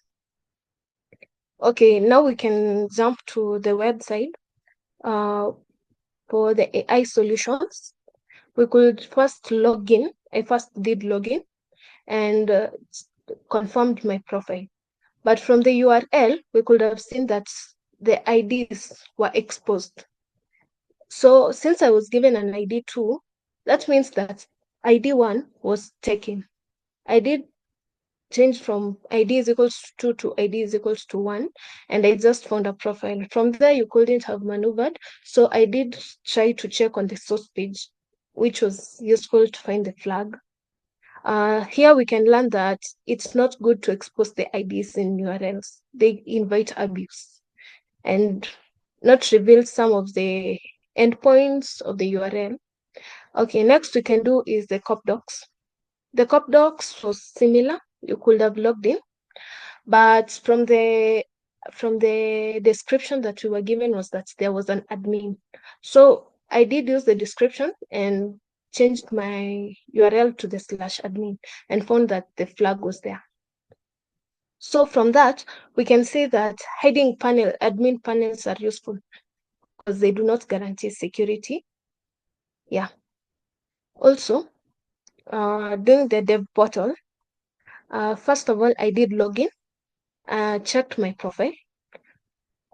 S7: Okay, now we can jump to the website. For the AI solutions, we could first log in. I first did login and confirmed my profile. But from the URL, we could have seen that the IDs were exposed. So since I was given an ID 2, that means that ID 1 was taken. I did change from ID is equals to 2 to ID is equals to 1, and I just found a profile. From there, you couldn't have maneuvered. So I did try to check on the source page, which was useful to find the flag. Here we can learn that it's not good to expose the IDs in URLs. They invite abuse and not reveal some of the endpoints of the URL. Okay, next we can do is the cop docs. The cop docs was similar. You could have logged in, but from the description that we were given was that there was an admin. So I did use the description and changed my URL to the /admin and found that the flag was there. So from that, we can say that hiding admin panels are useful because they do not guarantee security. Yeah. Also, during the dev portal, first of all, I did login, checked my profile,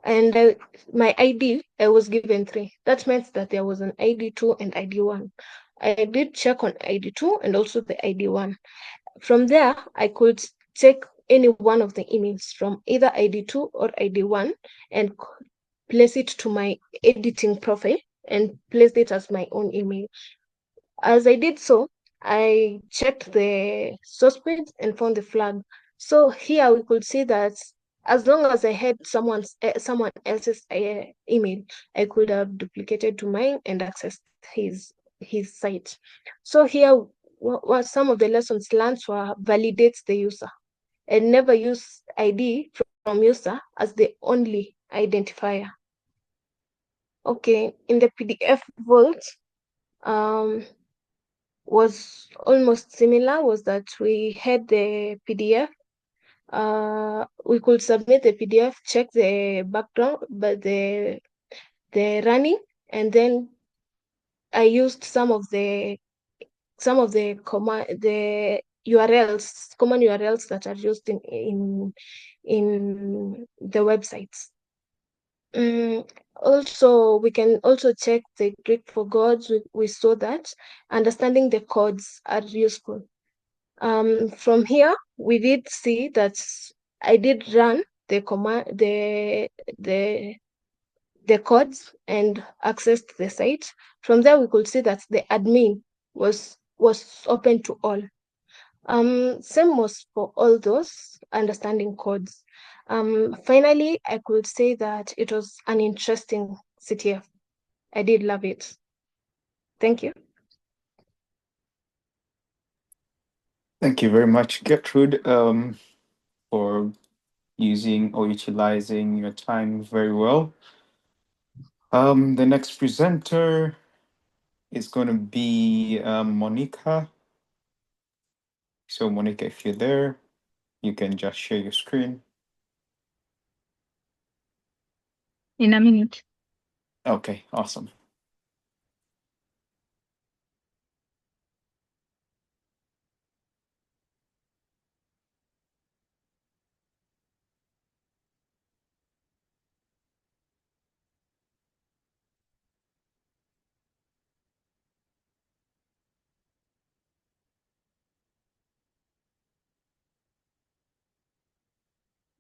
S7: and my ID, I was given 3. That meant that there was an ID 2 and ID 1. I did check on ID 2 and also the ID 1. From there, I could take any one of the emails from either ID 2 or ID 1 and place it to my editing profile and place it as my own email. As I did so, I checked the source page and found the flag. So here we could see that as long as I had someone else's email, I could have duplicated to mine and accessed his site. So here, what some of the lessons learned were validates the user and never use ID from user as the only identifier. Okay, in the PDF vault, was almost similar, was that we had the PDF. We could submit the PDF, check the background, but the running, and then I used some of the URLs, common URLs that are used in the websites. Also, we can also check the Greek for gods. We saw that understanding the codes are useful. From here, we did see that I did run the command, the codes and accessed the site. From there, we could see that the admin was open to all. Same was for all those understanding codes. Finally, I could say that it was an interesting CTF. I did love it. Thank you.
S1: Thank you very much, Gertrude, for using or utilizing your time very well. The next presenter is going to be Monica. So, Monica, if you're there, you can just share your screen.
S8: In a minute.
S1: Okay, awesome.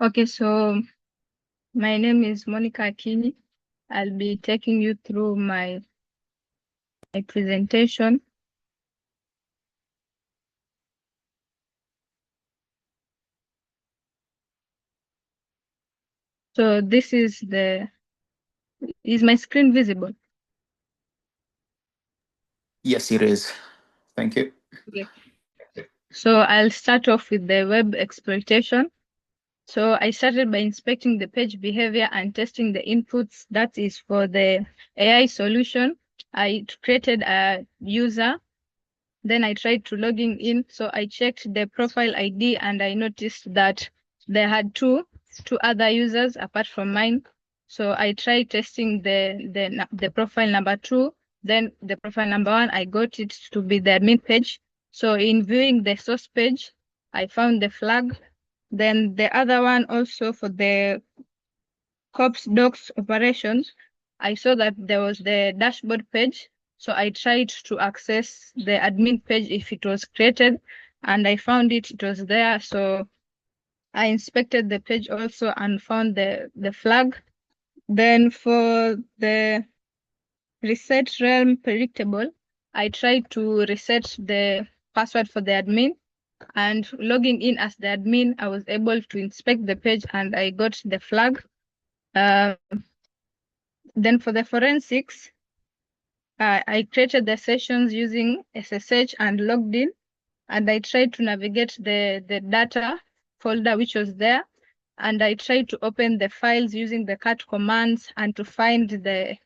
S8: Okay, so my name is Monica Akini. I'll be taking you through my presentation. So this is my screen visible?
S1: Yes, it is. Thank you.
S8: Okay. So I'll start off with the web exploitation. So I started by inspecting the page behavior and testing the inputs. That is for the AI solution. I created a user. Then I tried to logging in. So I checked the profile ID and I noticed that they had two other users apart from mine. So I tried testing the profile number 2. Then the profile number 1, I got it to be the admin page. So in viewing the source page, I found the flag. Then the other one also for the COPS docs operations, I saw that there was the dashboard page. So I tried to access the admin page if it was created, and I found it was there. So I inspected the page also and found the flag. Then for the reset realm predictable, I tried to reset the password for the admin, and logging in as the admin, I was able to inspect the page and I got the flag. Then for the forensics, I created the sessions using SSH and logged in, and I tried to navigate the data folder which was there, and I tried to open the files using the cat commands and to find the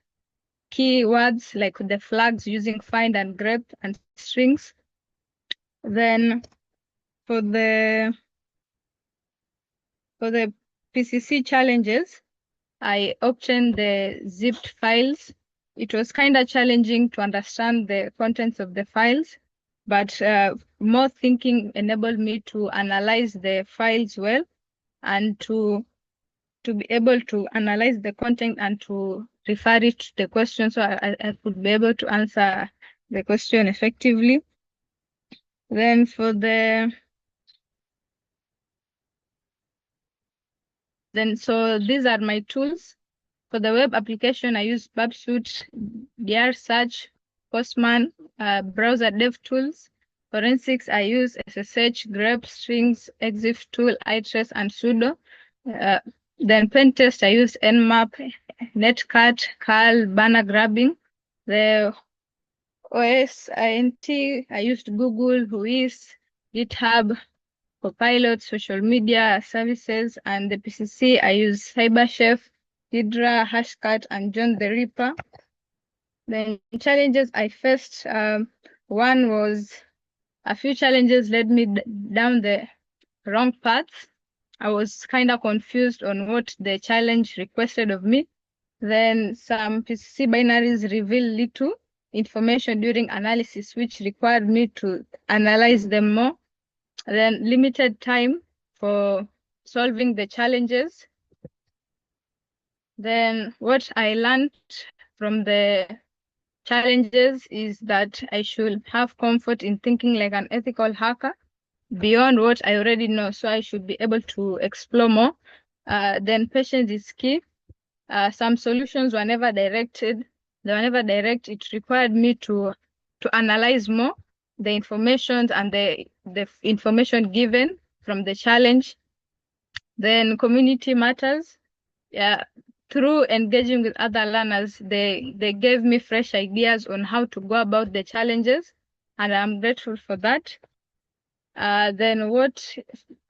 S8: keywords like the flags using find and grep and strings. Then for the PCC challenges, I obtained the zipped files. It was kind of challenging to understand the contents of the files, but more thinking enabled me to analyze the files well and to be able to analyze the content and to refer it to the question, so I could be able to answer the question effectively. Then for so these are my tools. For the web application, I use Babsuite, DR Search, Postman, browser dev tools. Forensics, I use SSH, grep, strings, exif tool, itrace, and sudo. Then pen test, I use Nmap, Netcat, curl, banner grabbing. The OS INT, I used Google, Whois, GitHub, Copilot, social media services, and the PCC, I use CyberChef, Hydra, Hashcat, and John the Ripper. The challenges I faced, one was a few challenges led me down the wrong path. I was kind of confused on what the challenge requested of me. Then some PCC binaries reveal little information during analysis, which required me to analyze them more. Then limited time for solving the challenges. Then what I learned from the challenges is that I should have comfort in thinking like an ethical hacker beyond what I already know. So I should be able to explore more. Then patience is key. Some solutions were never directed. They were never direct. It required me to analyze more the information and the information given from the challenge. Then community matters. Yeah, through engaging with other learners, they gave me fresh ideas on how to go about the challenges, and I'm grateful for that. Then what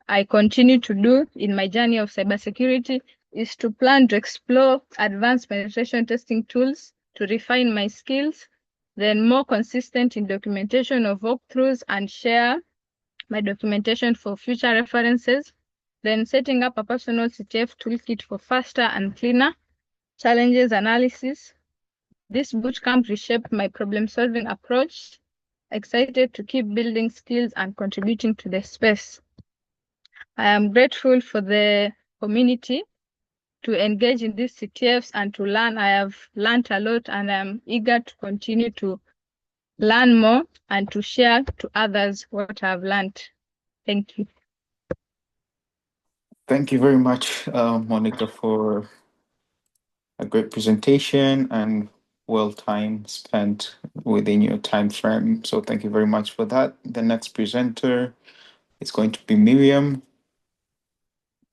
S8: I continue to do in my journey of cybersecurity is to plan to explore advanced penetration testing tools to refine my skills, then more consistent in documentation of walkthroughs and share my documentation for future references, then setting up a personal CTF toolkit for faster and cleaner challenges analysis. This bootcamp reshaped my problem-solving approach. Excited to keep building skills and contributing to the space. I am grateful for the community to engage in these CTFs and to learn. I have learned a lot and I'm eager to continue to learn more and to share to others what I've learned. Thank you.
S1: Thank you very much, Monica, for a great presentation and well time spent within your time frame. So thank you very much for that. The next presenter is going to be Miriam.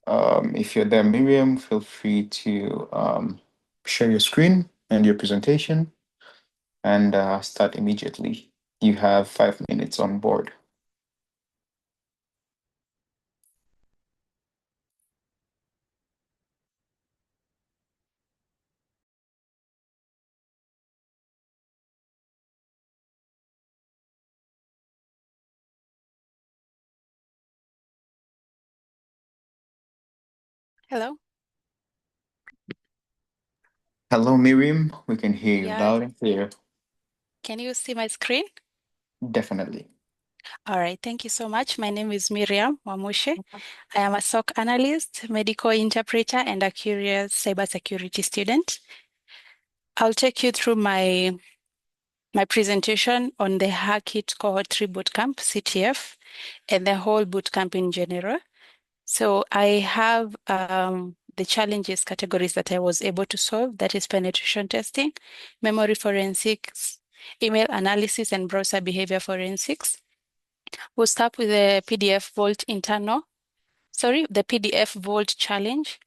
S1: If you're there, Miriam, feel free to share your screen and your presentation and start immediately. You have 5 minutes on board.
S9: Hello.
S1: Hello, Miriam. We can hear you
S9: Yeah,
S1: loud and clear.
S9: can you see my screen?
S1: Definitely.
S9: All right, thank you so much. My name is Miriam Wamushe. I am a SOC analyst, medical interpreter, and a curious cybersecurity student. I'll take you through my presentation on the Hackit Cohort 3 Bootcamp, CTF, and the whole bootcamp in general. So I have the challenges categories that I was able to solve, that is penetration testing, memory forensics, email analysis, and browser behavior forensics. We'll start with the PDF Vault challenge.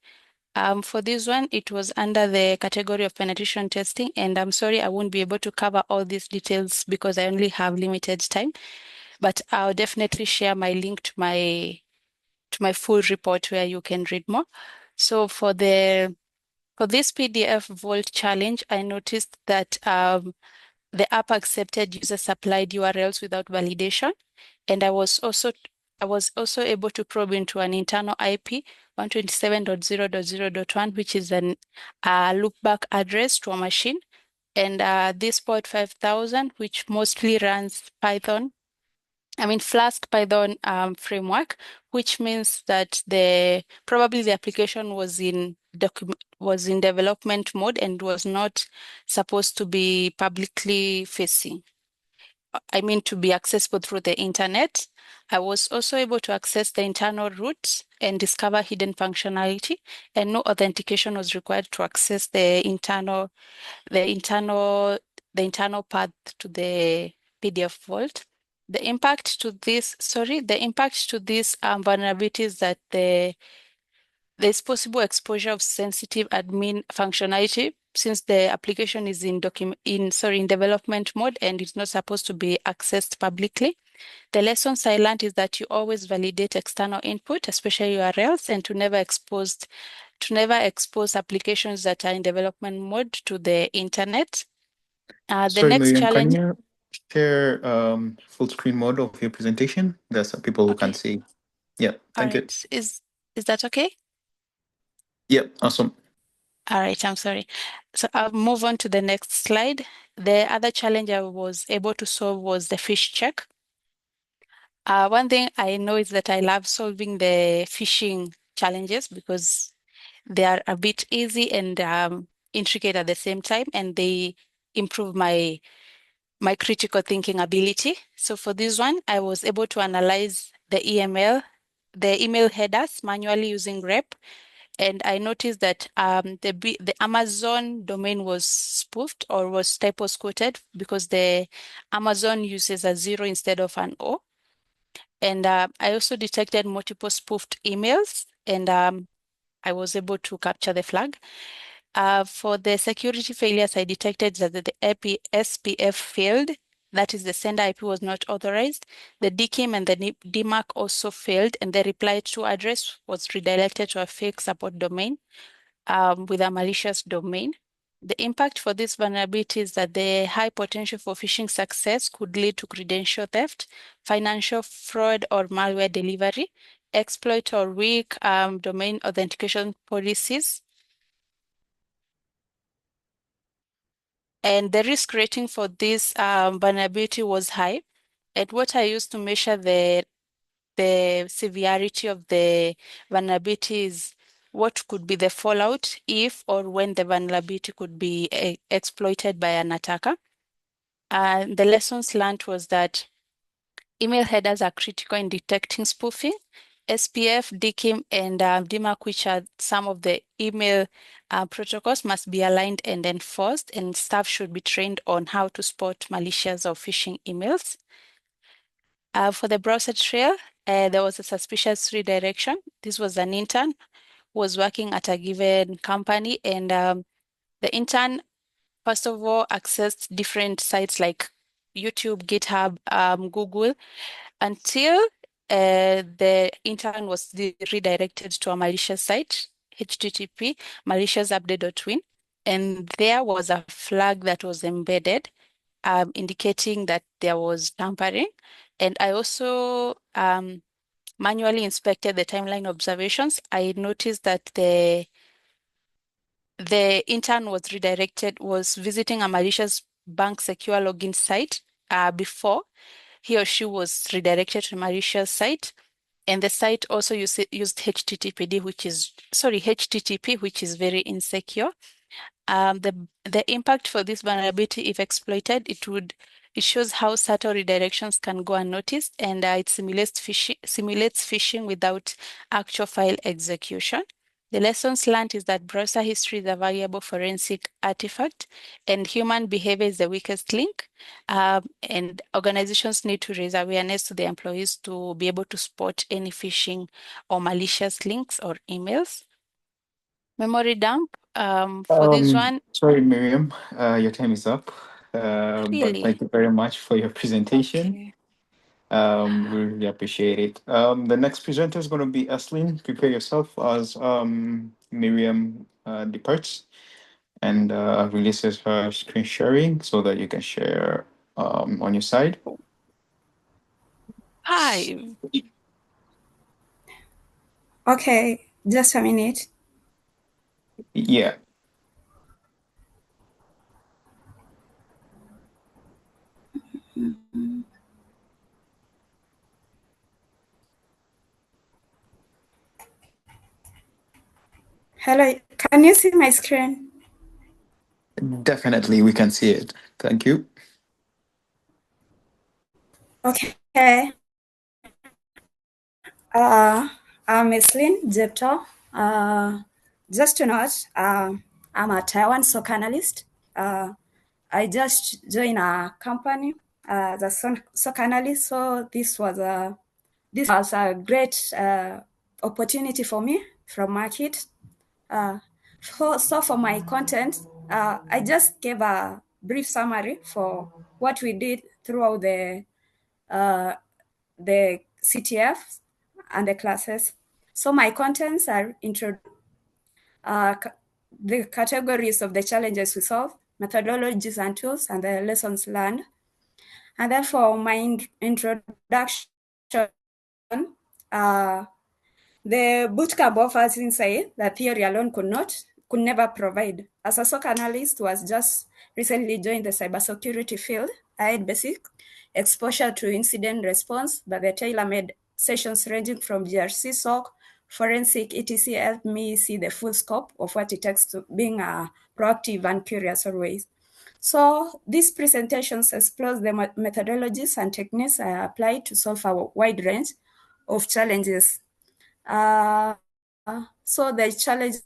S9: For this one, it was under the category of penetration testing, and I'm sorry I won't be able to cover all these details because I only have limited time, but I'll definitely share my link to my full report where you can read more. So for this PDF Vault challenge, I noticed that the app accepted user supplied URLs without validation, and I was also able to probe into an internal IP 127.0.0.1, which is an loopback address to a machine, and this port 5000, which mostly runs Flask Python framework, which means that probably the application was in development mode and was not supposed to be publicly facing. To be accessible through the internet. I was also able to access the internal root and discover hidden functionality, and no authentication was required to access the internal path to the PDF vault. The impact to this vulnerability is that there's possible exposure of sensitive admin functionality since the application is in development mode and it's not supposed to be accessed publicly. The lessons I learned is that you always validate external input, especially URLs, and to never expose applications that are in development mode to the internet. The
S1: Sorry,
S9: next
S1: Miriam, can
S9: challenge,
S1: you share full screen mode of your presentation? There's some people who can
S9: okay,
S1: see. Yeah,
S9: all
S1: thank you.
S9: right, is that okay?
S1: Yeah, awesome.
S9: All right, I'm sorry. So I'll move on to the next slide. The other challenge I was able to solve was the fish check. One thing I know is that I love solving the phishing challenges because they are a bit easy and intricate at the same time, and they improve my critical thinking ability. So for this one, I was able to analyze the email headers manually using grep, and I noticed that the Amazon domain was spoofed or was typos quoted because the Amazon uses a zero instead of an O. And I also detected multiple spoofed emails, and I was able to capture the flag. For the security failures, I detected that the SPF failed. That is, the sender IP was not authorized. The DKIM and the DMARC also failed, and the reply to address was redirected to a fake support domain with a malicious domain. The impact for this vulnerability is that the high potential for phishing success could lead to credential theft, financial fraud or malware delivery, exploit or weak domain authentication policies. And the risk rating for this vulnerability was high. And what I used to measure the severity of the vulnerability is what could be the fallout if or when the vulnerability could be exploited by an attacker. The lessons learned was that email headers are critical in detecting spoofing. SPF, DKIM, and DMARC, which are some of the email protocols, must be aligned and enforced, and staff should be trained on how to spot malicious or phishing emails. For the browser trail, there was a suspicious redirection. This was an intern who was working at a given company, and the intern, first of all, accessed different sites like YouTube, GitHub, Google, until the intern was redirected to a malicious site, HTTP maliciousupdate.win, and there was a flag that was embedded, indicating that there was tampering. And I also manually inspected the timeline observations, I noticed that the intern was visiting a malicious bank secure login site before he or she was redirected to a malicious site. And the site also used HTTP, which is very insecure. The impact for this vulnerability, if exploited, it shows how subtle redirections can go unnoticed, and it simulates phishing without actual file execution. The lessons learned is that browser history is a valuable forensic artifact, and human behavior is the weakest link. And organizations need to raise awareness to the employees to be able to spot any phishing or malicious links or emails. Memory dump. For this one,
S1: Sorry, Miriam, your time is up. But
S9: really?
S1: thank you very much for your presentation.
S9: Okay.
S1: We really appreciate it. The next presenter is going to be Eslin. Prepare yourself as Miriam departs and releases her screen sharing so that you can share on your side.
S9: Hi.
S10: Okay, just a minute.
S1: Yeah.
S10: Hello, can you see my screen?
S1: Definitely, we can see it. Thank you.
S10: Okay. I'm Eslin Jepto. Just to note, I'm a Taiwan SOC analyst. I just joined a company as a SOC analyst, so this was a great opportunity for me from market. So for my content, I just gave a brief summary for what we did throughout the CTF and the classes. So my contents are the categories of the challenges we solve, methodologies and tools, and the lessons learned. And then for my introduction, the bootcamp offers insight that theory alone could never provide. As a SOC analyst who has just recently joined the cybersecurity field, I had basic exposure to incident response, but the tailor-made sessions ranging from GRC, SOC, forensic, etc. helped me see the full scope of what it takes to being proactive and curious always. So these presentations explore the methodologies and techniques I apply to solve a wide range of challenges. So the challenges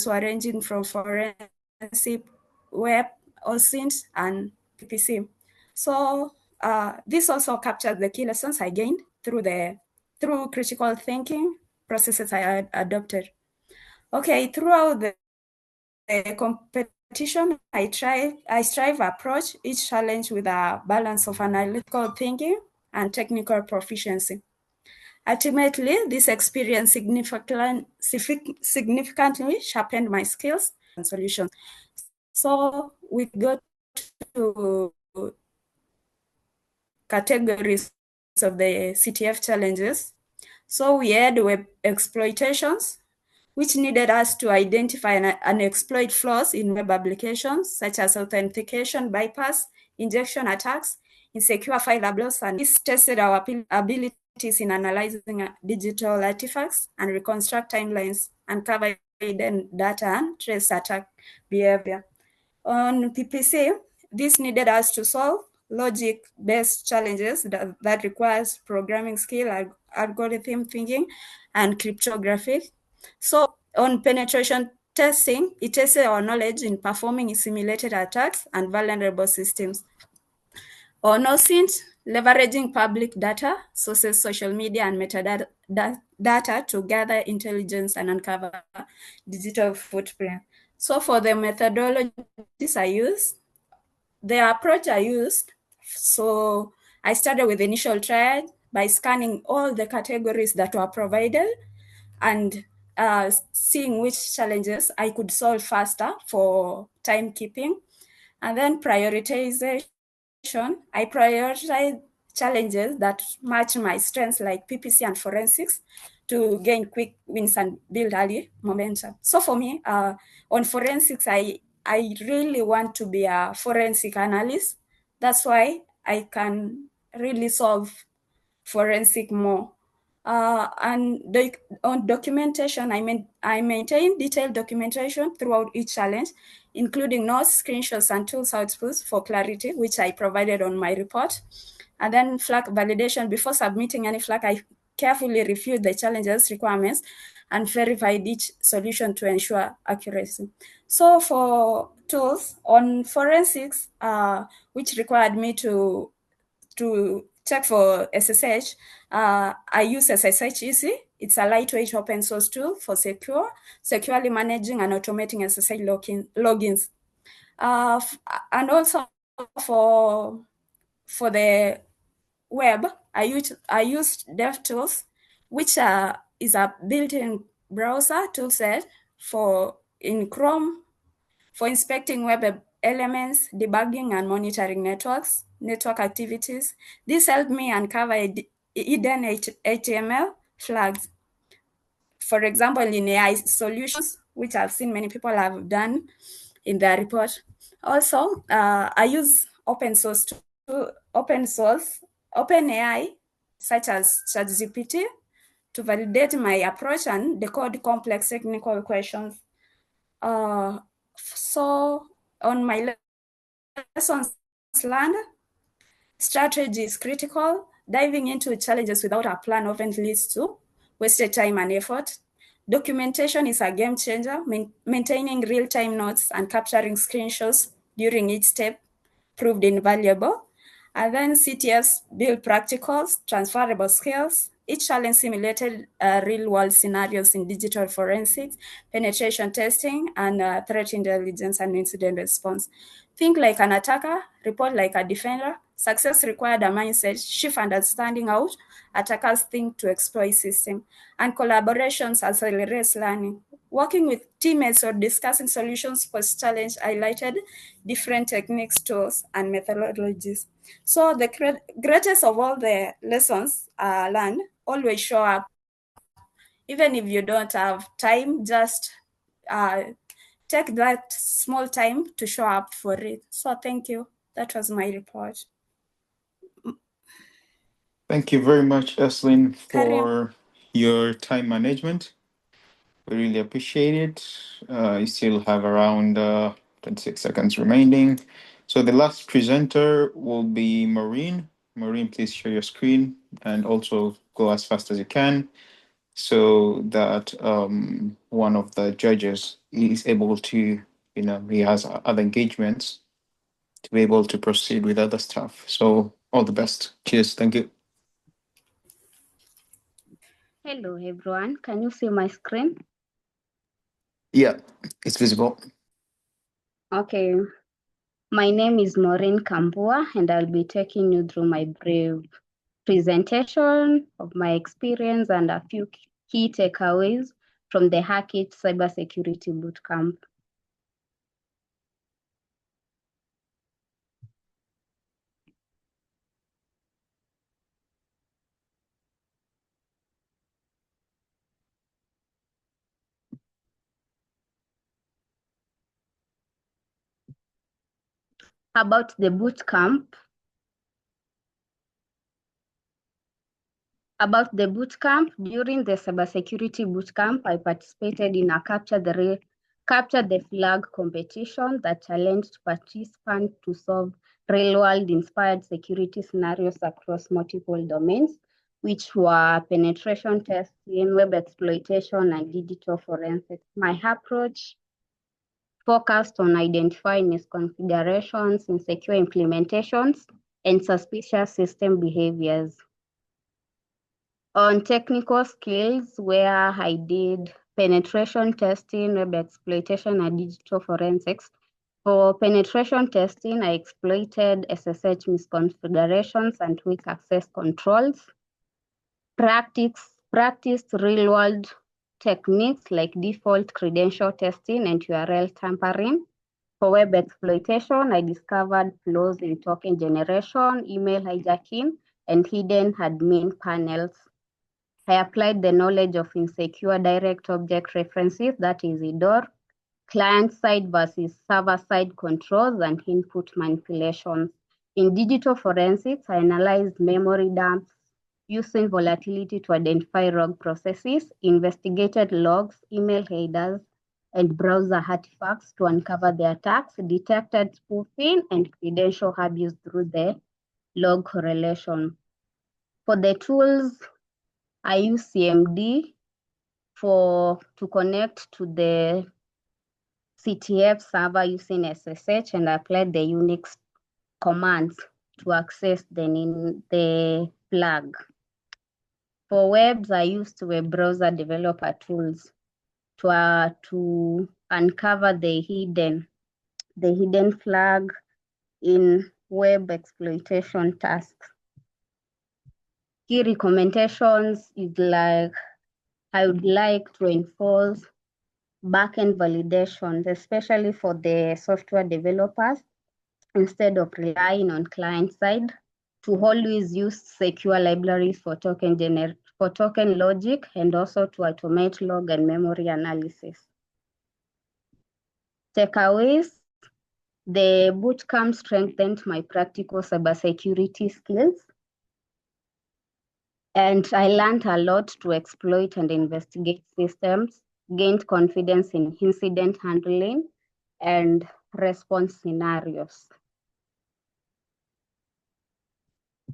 S10: were ranging from forensic, web, OSINT, and PPC. So this also captures the key lessons I gained through critical thinking processes I adopted. Okay, throughout the competition, I strive to approach each challenge with a balance of analytical thinking and technical proficiency. Ultimately, this experience significantly sharpened my skills and solutions. So we go to categories of the CTF challenges. So we had web exploitations, which needed us to identify and exploit flaws in web applications, such as authentication bypass, injection attacks, insecure file uploads, and this tested our abilities in analyzing digital artifacts and reconstruct timelines, uncover hidden data, and trace attack behavior. On PPC, this needed us to solve logic-based challenges that requires programming skill, algorithm thinking, and cryptography. So on penetration testing, it tested our knowledge in performing simulated attacks and vulnerable systems. On OSINT, leveraging public data, sources, social media, and metadata to gather intelligence and uncover digital footprint. So for the methodologies I use, the approach I used, so I started with initial triad by scanning all the categories that were provided and seeing which challenges I could solve faster for timekeeping. And then prioritization, I prioritized challenges that match my strengths like PPC and forensics to gain quick wins and build early momentum. So for me, on forensics, I really want to be a forensic analyst. That's why I can really solve forensic more. And on documentation, I maintain detailed documentation throughout each challenge, including notes, screenshots, and tools outputs for clarity, which I provided on my report. And then flag validation. Before submitting any flag, I carefully reviewed the challenges requirements and verified each solution to ensure accuracy. So for tools on forensics, which required me to check for SSH, I use SSH Easy. It's a lightweight open source tool for securely managing and automating SSH logins. And also for the web, I use DevTools, which is a built-in browser toolset in Chrome for inspecting web elements, debugging and monitoring network activities. This helped me uncover hidden HTML flags. For example, in AI solutions, which I've seen many people have done in their report. Also, I use open OpenAI, such as ChatGPT, to validate my approach and decode complex technical questions. So on my lessons learned, strategy is critical. Diving into challenges without a plan often leads to wasted time and effort. Documentation is a game changer. Maintaining real-time notes and capturing screenshots during each step proved invaluable. And then CTFs build practicals, transferable skills. Each challenge simulated real-world scenarios in digital forensics, penetration testing, and threat intelligence and incident response. Think like an attacker, report like a defender. Success required a mindset shift, understanding how attackers think to exploit system, and collaborations accelerates learning. Working with teammates or discussing solutions post-challenge highlighted different techniques, tools, and methodologies. So the greatest of all the lessons learned always show up. Even if you don't have time, just take that small time to show up for it. So thank you. That was my report.
S1: Thank you very much, Eslin,
S10: Carry on.
S1: for your time management. We really appreciate it. You still have around 26 seconds remaining. So the last presenter will be Maureen. Maureen, please share your screen and also go as fast as you can so that one of the judges is able to, he has other engagements to be able to proceed with other stuff. So all the best. Cheers. Thank you.
S11: Hello, everyone. Can you see my screen?
S1: Yeah, it's visible.
S11: Okay. My name is Maureen Kambua, and I'll be taking you through my brief presentation of my experience and a few key takeaways from the H4K-IT Cybersecurity Bootcamp. About the bootcamp. During the cybersecurity bootcamp, I participated in a capture the flag competition that challenged participants to solve real-world inspired security scenarios across multiple domains, which were penetration testing, web exploitation, and digital forensics. My approach focused on identifying misconfigurations, insecure implementations, and suspicious system behaviors. On technical skills, where I did penetration testing, web exploitation, and digital forensics. For penetration testing, I exploited SSH misconfigurations and weak access controls. Practiced real-world techniques like default credential testing and URL tampering. For web exploitation, I discovered flaws in token generation, email hijacking, and hidden admin panels. I applied the knowledge of insecure direct object references, that is IDOR, client-side versus server-side controls, and input manipulations. In digital forensics, I analyzed memory dumps using volatility to identify rogue processes, investigated logs, email headers, and browser artifacts to uncover the attacks, detected spoofing and credential abuse through the log correlation. For the tools, I use CMD to connect to the CTF server using SSH and apply the Unix commands to access the flag. For webs, I used web browser developer tools to uncover the hidden flag in web exploitation tasks. Key recommendations is like I would like to enforce backend validations, especially for the software developers, instead of relying on client side, to always use secure libraries for token logic, and also to automate log and memory analysis. Takeaways: the bootcamp strengthened my practical cybersecurity skills, and I learned a lot to exploit and investigate systems, gained confidence in incident handling and response scenarios.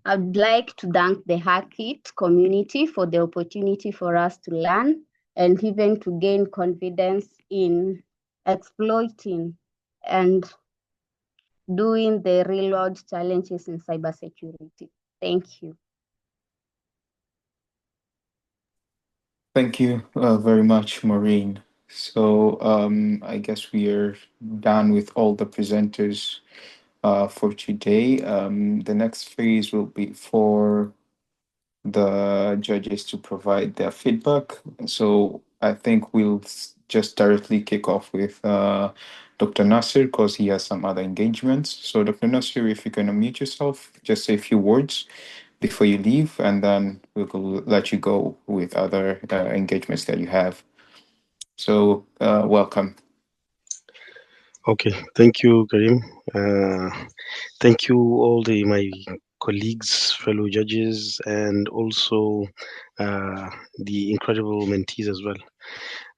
S11: I'd like to thank the Hackit community for the opportunity for us to learn and even to gain confidence in exploiting and doing the real world challenges in cybersecurity. Thank you.
S1: Thank you very much, Maureen. So I guess we are done with all the presenters for today. The next phase will be for the judges to provide their feedback. So I think we'll just directly kick off with Dr. Nasir because he has some other engagements. So Dr. Nasir, if you can unmute yourself, just say a few words before you leave, and then we'll let you go with other engagements that you have. So welcome.
S12: Okay, thank you, Karim. Thank you, all my colleagues, fellow judges, and also the incredible mentees as well.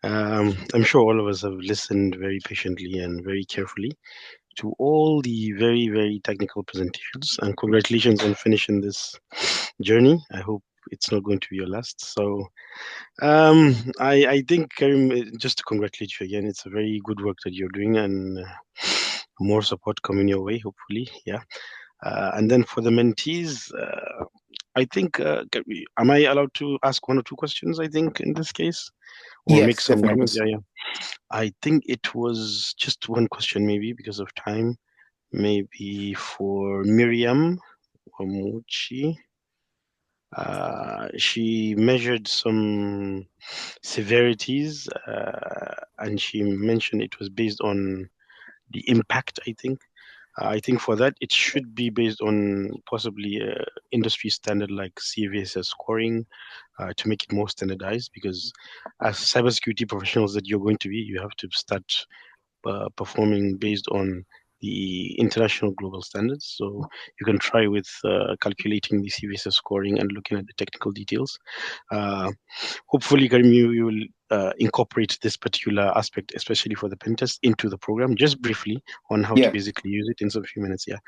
S12: I'm sure all of us have listened very patiently and very carefully to all the very, very technical presentations, and congratulations on finishing this journey. I hope it's not going to be your last. So I think, Karim, just to congratulate you again. It's a very good work that you're doing, and more support coming your way, hopefully. Yeah. And then for the mentees, I think, am I allowed to ask one or two questions, I think, in this case? Or make
S1: Yes,
S12: some
S1: definitely.
S12: comments? Yeah, yeah. I think it was just one question, maybe because of time. Maybe for Miriam Omuchi. She measured some severities, and she mentioned it was based on the impact, I think. I think for that, it should be based on possibly industry standard like CVSS scoring to make it more standardized, because as cybersecurity professionals that you're going to be, you have to start performing based on the international global standards. So you can try with calculating the CVSS scoring and looking at the technical details. Hopefully, Karim, you will incorporate this particular aspect, especially for the pen test, into the program, just briefly on how to
S1: Yeah,
S12: basically use it in some few minutes. Yeah.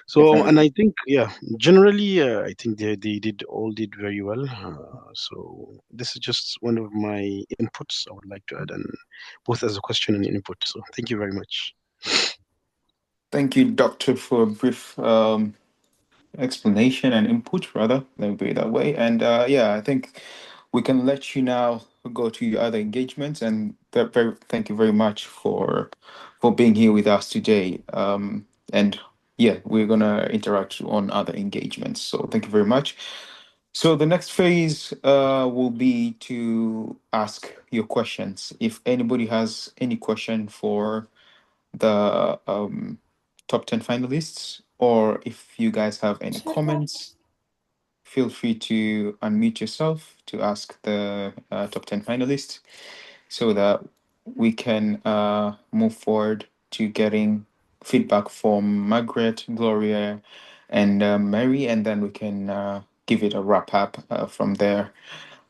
S12: So,
S1: definitely.
S12: and I think, yeah, generally, I think they did very well. So this is just one of my inputs I would like to add, and both as a question and input. So thank you very much.
S1: Thank you, Doctor, for a brief explanation and input, rather. Let me put it that way. And yeah, I think we can let you now go to your other engagements. And thank you very much for being here with us today. And yeah, we're gonna interact on other engagements. So thank you very much. So the next phase will be to ask your questions. If anybody has any question for the top 10 finalists, or if you guys have any comments, feel free to unmute yourself to ask the top 10 finalists so that we can move forward to getting feedback from Margaret, Gloria, and Mary, and then we can give it a wrap up from there.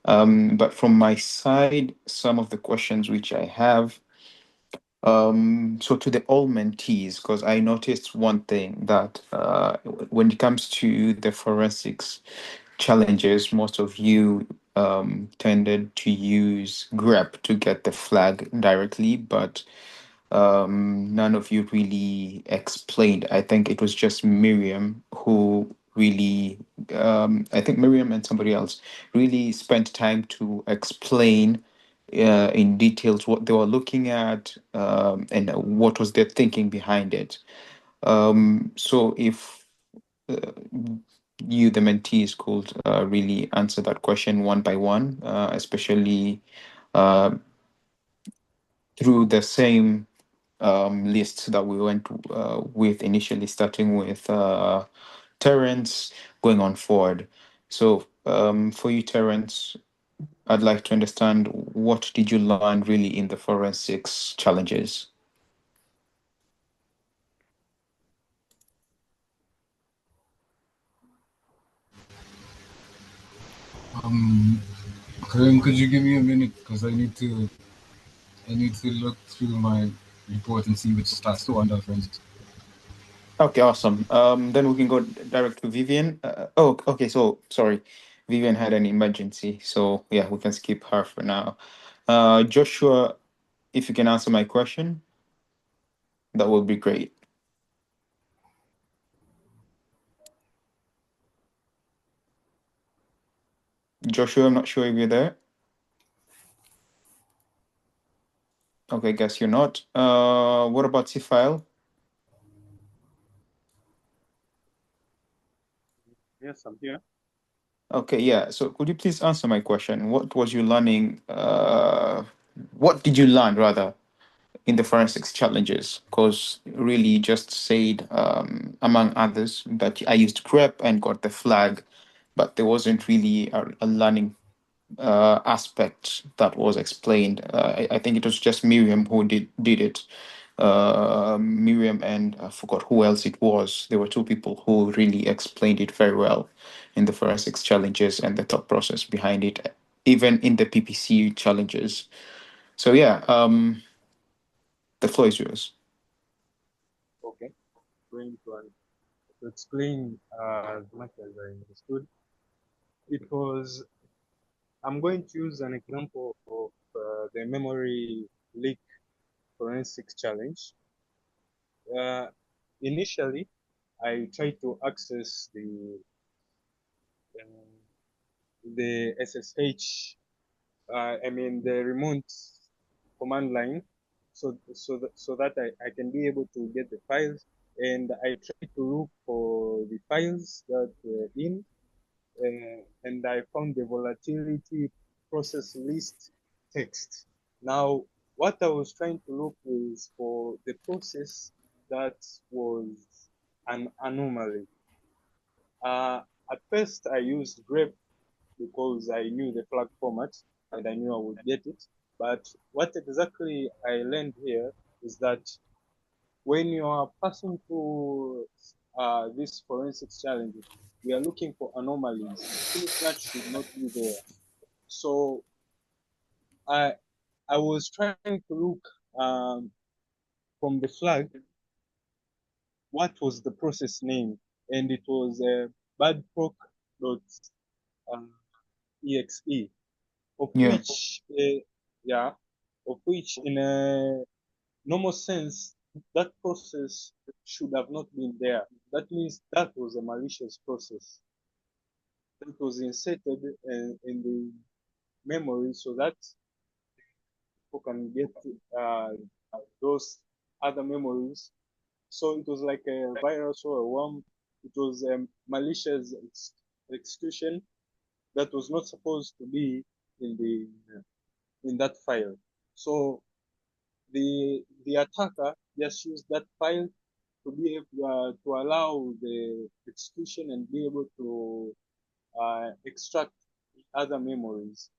S1: But from my side, some of the questions which I have. So to the all mentees, because I noticed one thing that when it comes to the forensics challenges, most of you tended to use grep to get the flag directly, but none of you really explained. I think it was just Miriam who really, I think Miriam and somebody else really spent time to explain in details what they were looking at and what was their thinking behind it. So if you, the mentees, could really answer that question one by one, especially uh, through the same list that we went with initially, starting with Terence, going on forward. So for you, Terence, I'd like to understand what did you learn really in the forensics challenges?
S2: Karim, could you give me a minute because I need to look through my report and see which starts to under forensics.
S1: Okay, awesome. Then we can go direct to Vivian. Okay. So sorry, Vivian had an emergency, so yeah, we can skip her for now. Joshua, if you can answer my question, that would be great. Joshua, I'm not sure if you're there. Okay, guess you're not. What about C-File?
S5: Yes, I'm here.
S1: Okay, yeah. So could you please answer my question? What was you learning? What did you learn rather in the forensics challenges? Because really you just said, among others, that I used grep and got the flag, but there wasn't really a learning aspect that was explained. I think it was just Miriam who did it. Miriam and I forgot who else it was. There were two people who really explained it very well in the forensics challenges and the thought process behind it, even in the PPC challenges. So yeah, the floor is yours.
S5: Okay. Going to explain as much as I understood. It was, I'm going to use an example of the memory leak forensics challenge. Initially, I tried to access the SSH, the remote command line, so that I can be able to get the files. And I tried to look for the files that were in, and I found the volatility process list text. Now, what I was trying to look is for the process that was an anomaly. At first, I used grep because I knew the flag format and I knew I would get it. But what exactly I learned here is that when you are passing through this forensics challenge, we are looking for anomalies, things that should not be there. So I was trying to look from the flag, what was the process name, and it was badproc.exe, of
S1: Yeah.
S5: which of which in a normal sense that process should have not been there. That means that was a malicious process that was inserted in the memory so that people can get those other memories. So it was like a virus or a worm. It was a malicious execution that was not supposed to be in that file. So the attacker just used that file to be able to allow the execution and be able to extract other memories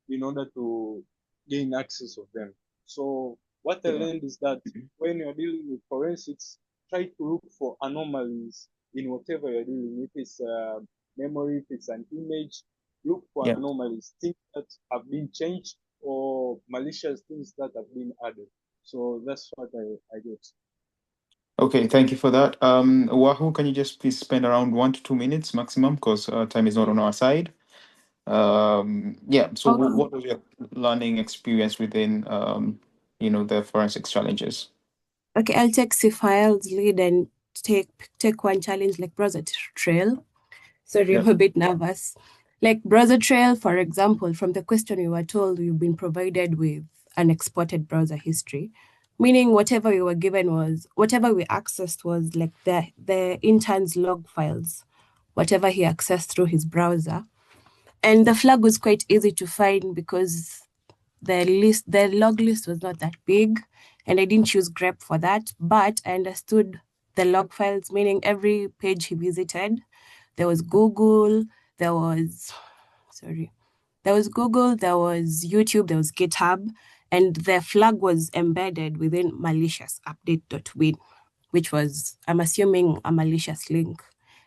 S5: in order to gain access of them. So what I learned is that when you're dealing with forensics, try to look for anomalies in whatever you're dealing with. If it's a memory, if it's an image, look for anomalies, things that have been changed or malicious things that have been added. So that's what I get.
S1: Okay, thank you for that. Wahoo, can you just please spend around 1 to 2 minutes maximum because time is not on our side. Yeah, so
S6: Okay.
S1: what was your learning experience within, the forensics challenges?
S6: Okay, I'll take Sifael's lead and take one challenge like browser trail. Sorry, I'm a bit nervous. Like browser trail, for example, from the question we were told, you've been provided with an exported browser history, meaning whatever we were given whatever we accessed was like the intern's log files, whatever he accessed through his browser. And the flag was quite easy to find because the log list was not that big, and I didn't choose grep for that, but I understood the log files, meaning every page he visited, there was Google, there was Google, there was YouTube, there was GitHub, and the flag was embedded within malicious update.win, which was, I'm assuming, a malicious link,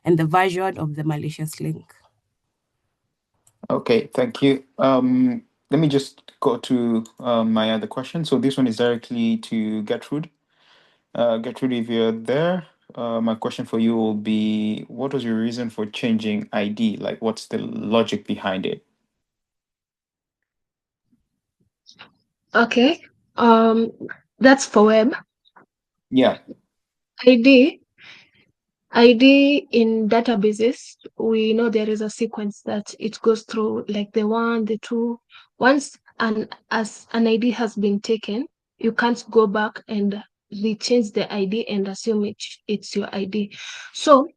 S6: and the version of the malicious link.
S1: Okay, thank you. Let me just go to my other question. So this one is directly to Gertrude. Gertrude, if you're there, my question for you will be, what was your reason for changing ID? Like, what's the logic behind it?
S7: Okay. That's for web.
S1: Yeah.
S7: ID in databases, we know there is a sequence that it goes through, like the one, the two. Once an ID has been taken, you can't go back and rechange the ID and assume it's your ID. So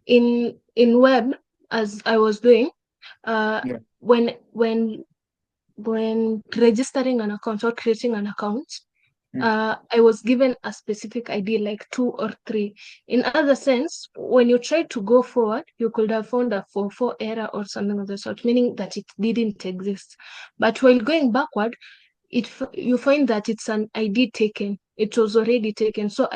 S7: in web, as I was doing, when registering an account or creating an account, I was given a specific ID, like 2 or 3. In other sense, when you try to go forward, you could have found a 4 error or something of the sort, meaning that it didn't exist. But while going backward, you find that it's an ID taken. It was already taken, so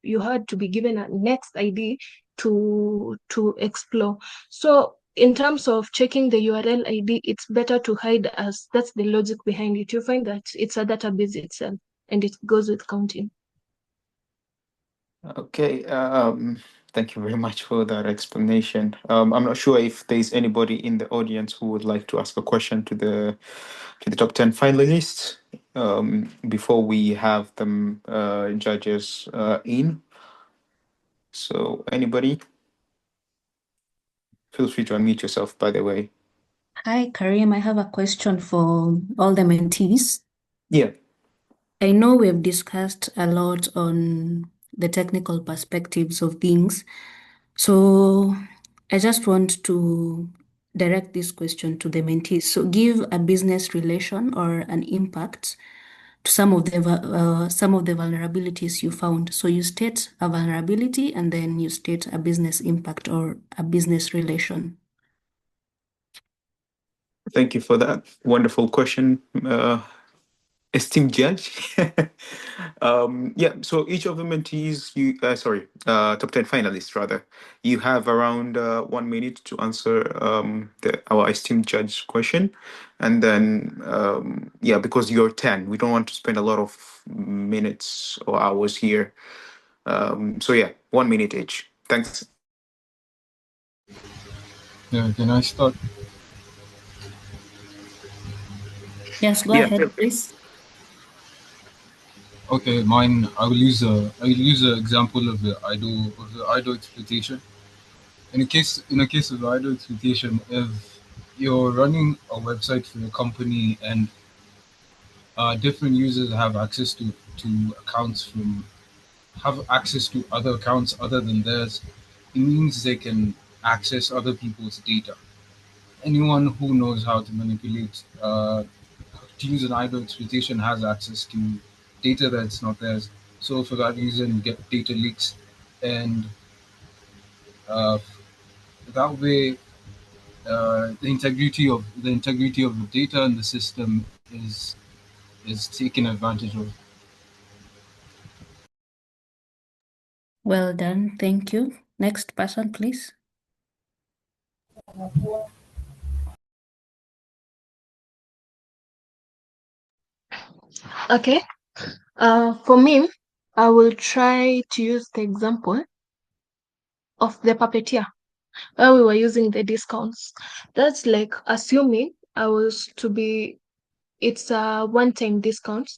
S7: you had to be given a next ID to explore. So in terms of checking the URL ID, it's better to hide, as that's the logic behind it. You find that it's a database itself, and it goes with counting.
S1: Okay. Thank you very much for that explanation. I'm not sure if there's anybody in the audience who would like to ask a question to the top 10 finalists before we have them judges in. So anybody? Feel free to unmute yourself, by the way.
S13: Hi, Karim. I have a question for all the mentees.
S1: Yeah.
S13: I know we've discussed a lot on the technical perspectives of things. So I just want to direct this question to the mentees. So give a business relation or an impact to some of the vulnerabilities you found. So you state a vulnerability and then you state a business impact or a business relation.
S1: Thank you for that wonderful question, esteemed judge. Yeah, so each of the mentees, top 10 finalists rather, you have around 1 minute to answer our esteemed judge question. And then, because you're 10, we don't want to spend a lot of minutes or hours here. 1 minute each. Thanks.
S2: Yeah, can I start?
S13: Yes, go ahead, please.
S2: Okay, mine. I will use an example of the IDO exploitation. In a case of IDO exploitation, if you're running a website for your company and different users have access to accounts have access to other accounts other than theirs, it means they can access other people's data. Anyone who knows how to manipulate, to use an IDO exploitation has access to data that's not theirs. So for that reason, you get data leaks, and that way the integrity of the data and the system is taken advantage of.
S13: Well done. Thank you. Next person, please.
S7: Okay. For me, I will try to use the example of the puppeteer where we were using the discounts. That's like assuming I was to be, it's a one-time discount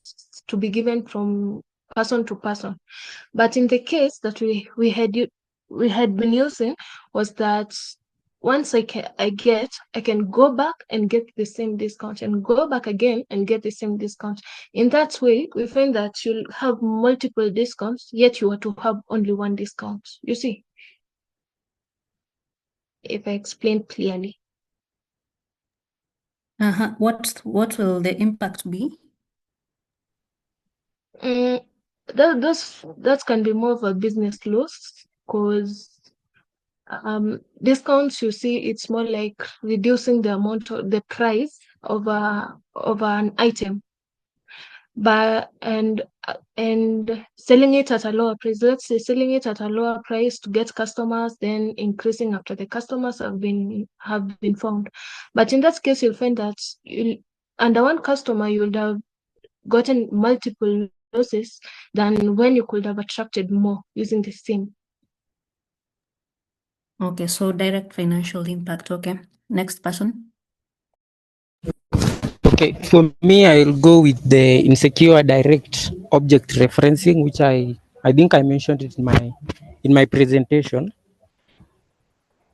S7: to be given from person to person. But in the case that we had been using was that once I can go back and get the same discount and go back again and get the same discount. In that way, we find that you'll have multiple discounts, yet you are to have only one discount. You see, if I explain clearly.
S13: What will the impact be?
S7: That can be more of a business loss because discounts, you see, it's more like reducing the amount of the price of an item, but and selling it at a lower price. Let's say selling it at a lower price to get customers, then increasing after the customers have been found. But in that case, you'll find that under one customer you would have gotten multiple losses than when you could have attracted more using the same.
S13: Okay, so direct financial impact. Okay, next person.
S4: Okay, for me, I'll go with the insecure direct object referencing, which I think I mentioned it in my presentation.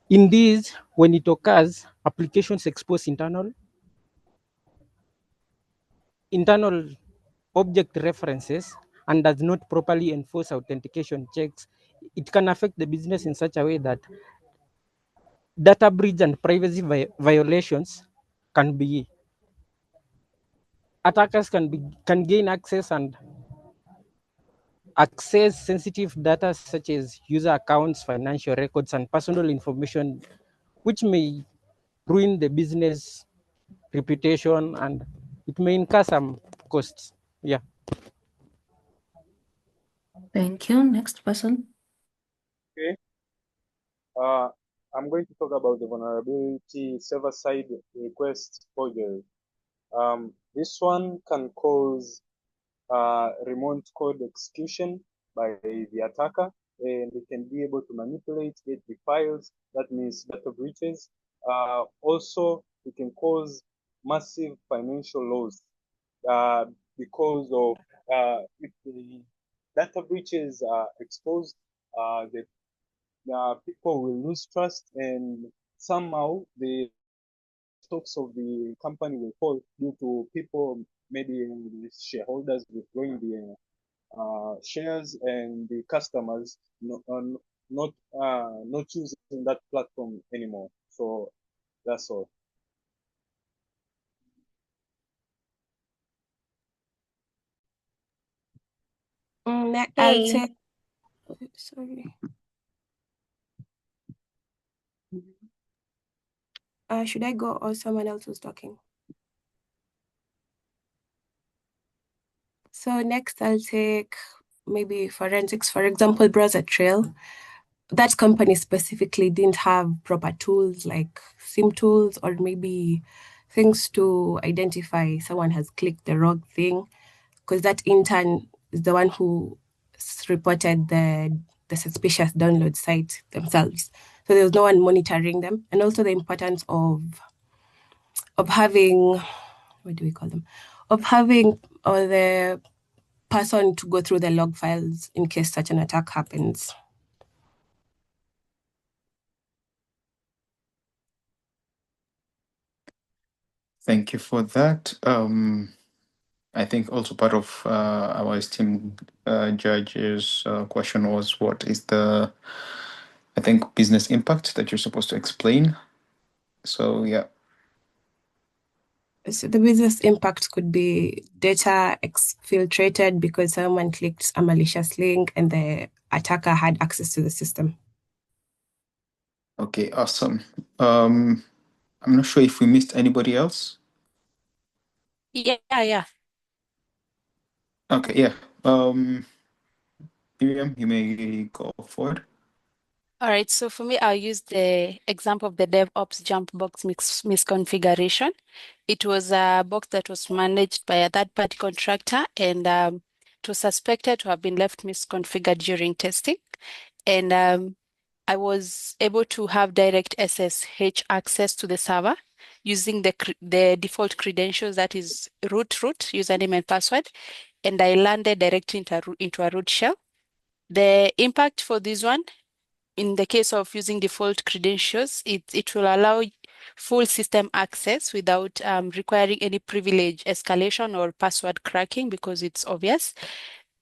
S4: In this, when it occurs, applications expose internal object references and does not properly enforce authentication checks. It can affect the business in such a way that data breach and privacy violations can be, attackers can gain access and access sensitive data such as user accounts, financial records, and personal information, which may ruin the business reputation and it may incur some costs. Yeah.
S13: Thank you. Next person.
S5: Okay. I'm going to talk about the vulnerability server-side request forgery. This one can cause remote code execution by the attacker, and it can be able to manipulate, get the files. That means data breaches. Also, it can cause massive financial loss because of if the data breaches are exposed, the people will lose trust, and somehow the stocks of the company will fall due to people, maybe the shareholders, withdrawing the shares, and the customers not using that platform anymore. So that's all.
S6: I'll
S11: Hey.
S6: take. Sorry. Should I go or someone else was talking? So next I'll take maybe forensics. For example, Browser Trail. That company specifically didn't have proper tools like SIM tools or maybe things to identify someone has clicked the wrong thing, because that intern is the one who reported the suspicious download site themselves. So there was no one monitoring them. And also the importance of having, what do we call them? Of having the person to go through the log files in case such an attack happens.
S1: Thank you for that. I think also part of our esteemed judge's question was, what is the, I think, business impact that you're supposed to explain? So yeah.
S6: So the business impact could be data exfiltrated because someone clicked a malicious link and the attacker had access to the system.
S1: Okay, awesome. I'm not sure if we missed anybody else.
S9: Yeah.
S1: Okay, yeah. Miriam, you may go forward.
S9: All right, so for me, I'll use the example of the DevOps jump box misconfiguration. It was a box that was managed by a third-party contractor, and it was suspected to have been left misconfigured during testing. And I was able to have direct SSH access to the server using the default credentials, that is root, username and password, and I landed directly into a root shell. The impact for this one, in the case of using default credentials, it will allow full system access without requiring any privilege escalation or password cracking, because it's obvious.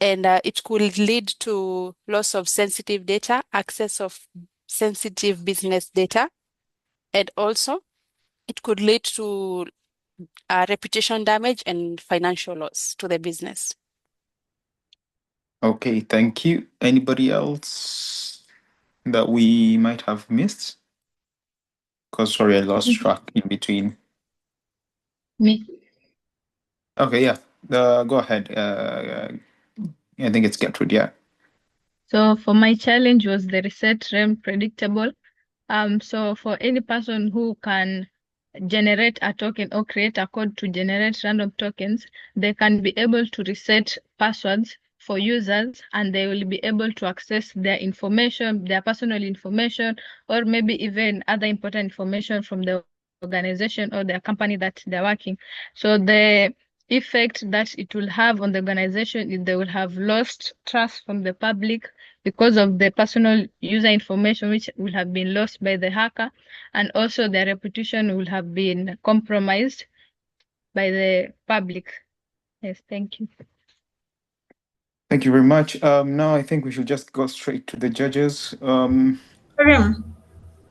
S9: And it could lead to loss of sensitive data, access of sensitive business data, and also it could lead to reputation damage and financial loss to the business.
S1: Okay, thank you. Anybody else that we might have missed? Because sorry, I lost track in between.
S8: Me.
S1: Okay, yeah. Go ahead. I think it's Gertrude, yeah.
S8: So for my challenge was the reset rem predictable. So for any person who can generate a token or create a code to generate random tokens, they can be able to reset passwords for users, and they will be able to access their information, their personal information, or maybe even other important information from the organization or their company that they're working. So the effect that it will have on the organization is they will have lost trust from the public because of the personal user information which will have been lost by the hacker, and also their reputation will have been compromised by the public. Yes, thank you.
S1: Thank you very much. Now I think we should just go straight to the judges.
S14: Karim,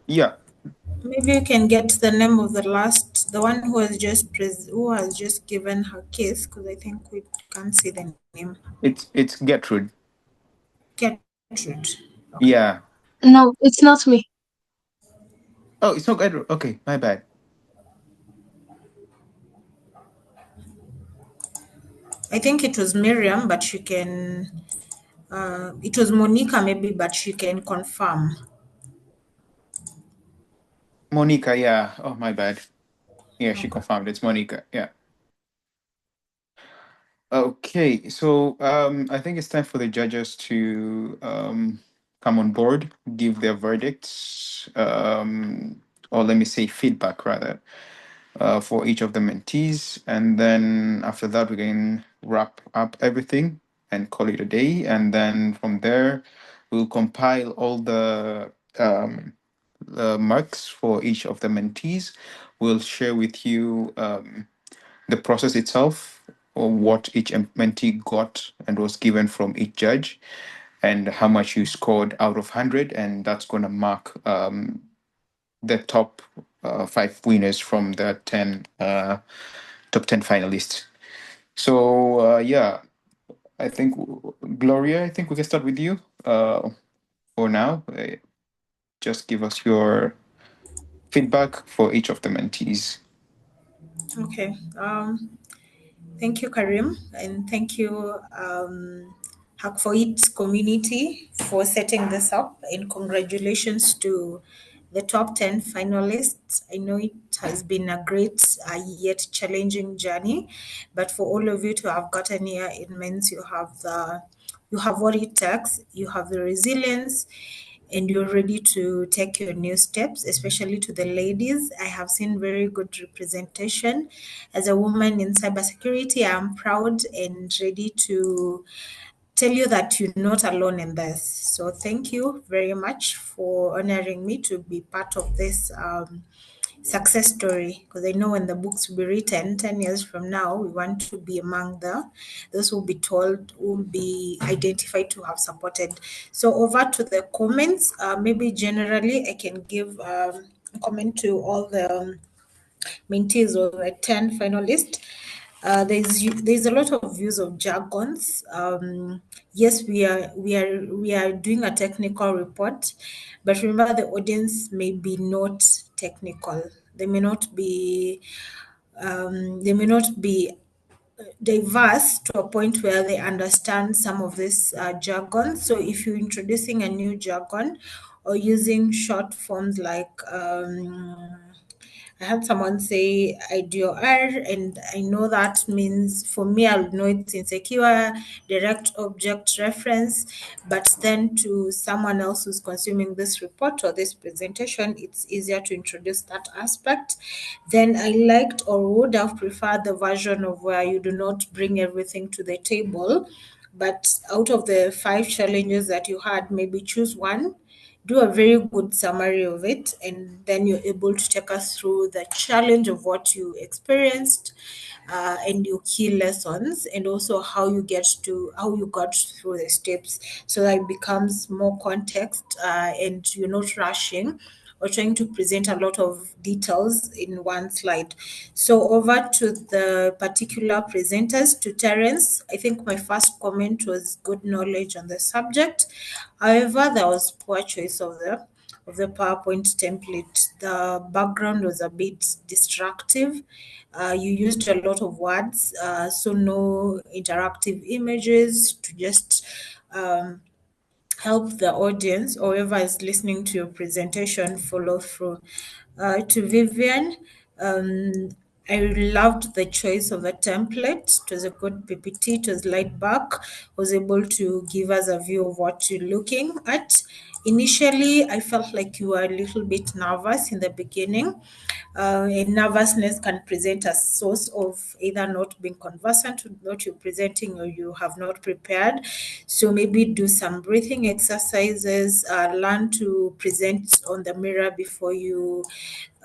S1: Yeah.
S14: maybe you can get the name of the one who has just given her case, because I think we can't see the name.
S1: It's Gertrude.
S14: Gertrude. Okay.
S1: Yeah.
S7: No, it's not me.
S1: Oh, it's not Gertrude. Okay, my bad.
S14: I think it was Miriam, but she can. It was Monica, maybe, but she can confirm.
S1: Monica, yeah. Oh, my bad. Yeah, she
S14: Okay.
S1: confirmed it's Monica. Yeah. Okay, so I think it's time for the judges to come on board, give their verdicts, or let me say feedback rather, for each of the mentees, and then after that we can wrap up everything and call it a day, and then from there we'll compile all the marks for each of the mentees. We'll share with you the process itself, or what each mentee got and was given from each judge, and how much you scored out of 100, and that's going to mark the top 5 winners from the 10 top 10 finalists. So yeah, I think Gloria, I think we can start with you for now. Just give us your feedback for each of the mentees.
S14: Okay. Thank you, Karim, and thank you, Hack4It community, for setting this up, and congratulations to the top 10 finalists. I know it has been a great yet challenging journey, but for all of you to have gotten here, it means you have what it takes, you have the resilience, and you're ready to take your new steps, especially to the ladies. I have seen very good representation. As a woman in cybersecurity, I'm proud and ready to tell you that you're not alone in this. So thank you very much for honoring me to be part of this success story, because I know when the books will be written 10 years from now, we want to be among those who will be told, who will be identified to have supported. So over to the comments. Maybe generally I can give a comment to all the mentees or the 10 finalists. There's a lot of use of jargons. Yes, we are doing a technical report, but remember the audience may be not technical. They may not be diverse to a point where they understand some of this jargon. So if you're introducing a new jargon or using short forms like I had someone say IDOR, and I know that means, for me, I'll know it's insecure, direct object reference, but then to someone else who's consuming this report or this presentation, it's easier to introduce that aspect. Then I liked or would have preferred the version of where you do not bring everything to the table, but out of the 5 challenges that you had, maybe choose one, do a very good summary of it, and then you're able to take us through the challenge of what you experienced, and your key lessons, and also how you got through the steps, so that it becomes more context, and you're not rushing or trying to present a lot of details in one slide. So over to the particular presenters. To Terence, I think my first comment was good knowledge on the subject. However, there was poor choice of the PowerPoint template. The background was a bit distractive. You used a lot of words, so no interactive images to just help the audience or whoever is listening to your presentation follow through. To Vivian, I loved the choice of the template. It was a good PPT. It was laid back. Was able to give us a view of what you're looking at. Initially, I felt like you were a little bit nervous in the beginning. And nervousness can present as source of either not being conversant with what you're presenting or you have not prepared. So maybe do some breathing exercises, learn to present on the mirror before you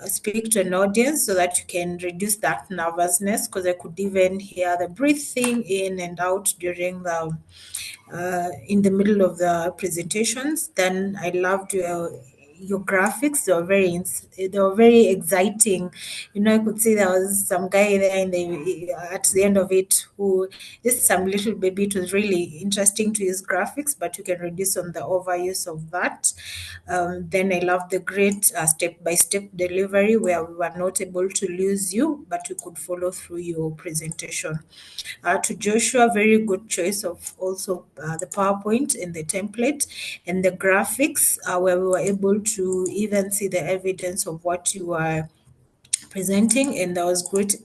S14: speak to an audience, so that you can reduce that nervousness, because I could even hear the breathing in and out during the in the middle of the presentations. Then I loved your graphics. They were very exciting. You know, I could see there was some guy there at the end of it who, just some little baby. It was really interesting to use graphics, but you can reduce on the overuse of that. Then I love the great step-by-step delivery, where we were not able to lose you, but you could follow through your presentation. To Joshua, very good choice of also the PowerPoint and the template and the graphics, where we were able to even see the evidence of what you are presenting, and there was good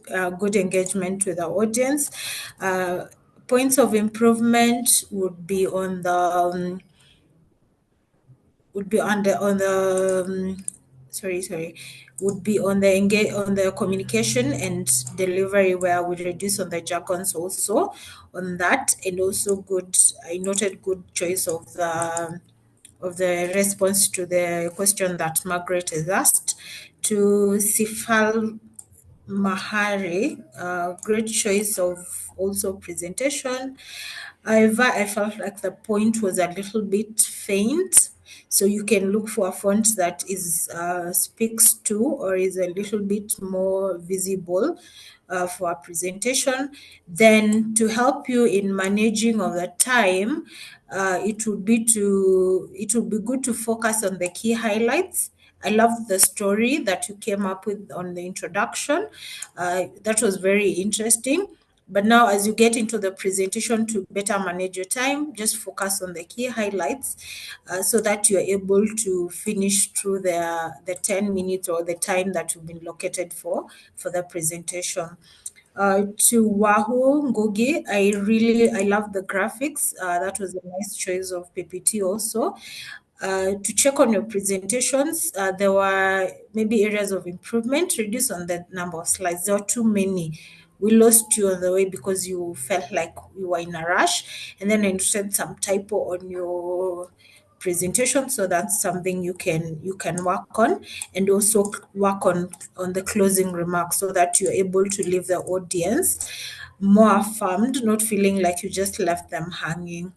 S14: engagement with the audience. Points of improvement would be on the would be on the communication and delivery, where we reduce on the jargons also on that. And also I noted good choice of the response to the question that Margaret has asked. To Sifal Mahari, great choice of also presentation. However, I felt like the point was a little bit faint. So you can look for a font that speaks to, or is a little bit more visible for a presentation. Then to help you in managing of the time, it would be good to focus on the key highlights. I love the story that you came up with on the introduction. That was very interesting. But now, as you get into the presentation, to better manage your time, just focus on the key highlights, so that you're able to finish through the 10 minutes or the time that you've been located for the presentation. To Wahoo Ngugi, I love the graphics. That was a nice choice of PPT also. To check on your presentations, there were maybe areas of improvement. Reduce on the number of slides. There were too many. We lost you on the way because you felt like you were in a rush. And then I noted some typo on your presentation, so that's something you can work on, and also work on the closing remarks, so that you're able to leave the audience more affirmed, not feeling like you just left them hanging.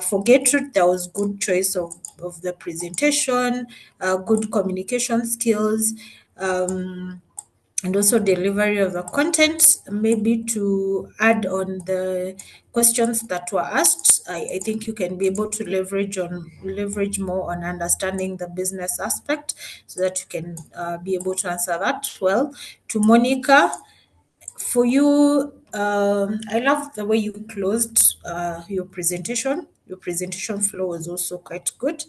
S14: For Gertrude, there was good choice of the presentation, good communication skills, and also delivery of the content, maybe to add on the questions that were asked. I think you can be able to leverage more on understanding the business aspect so that you can be able to answer that well. To Monica, for you, I love the way you closed your presentation. Your presentation flow was also quite good.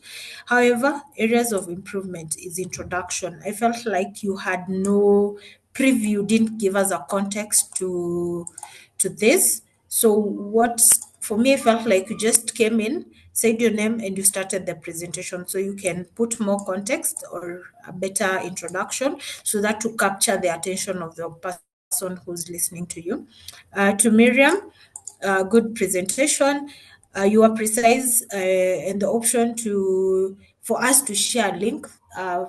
S14: However, areas of improvement is introduction. I felt like you had no preview, didn't give us a context to this. So what for me, I felt like you just came in, said your name, and you started the presentation. So you can put more context or a better introduction so that to capture the attention of the person who's listening to you. To Miriam, good presentation. You are precise and the option for us to share a link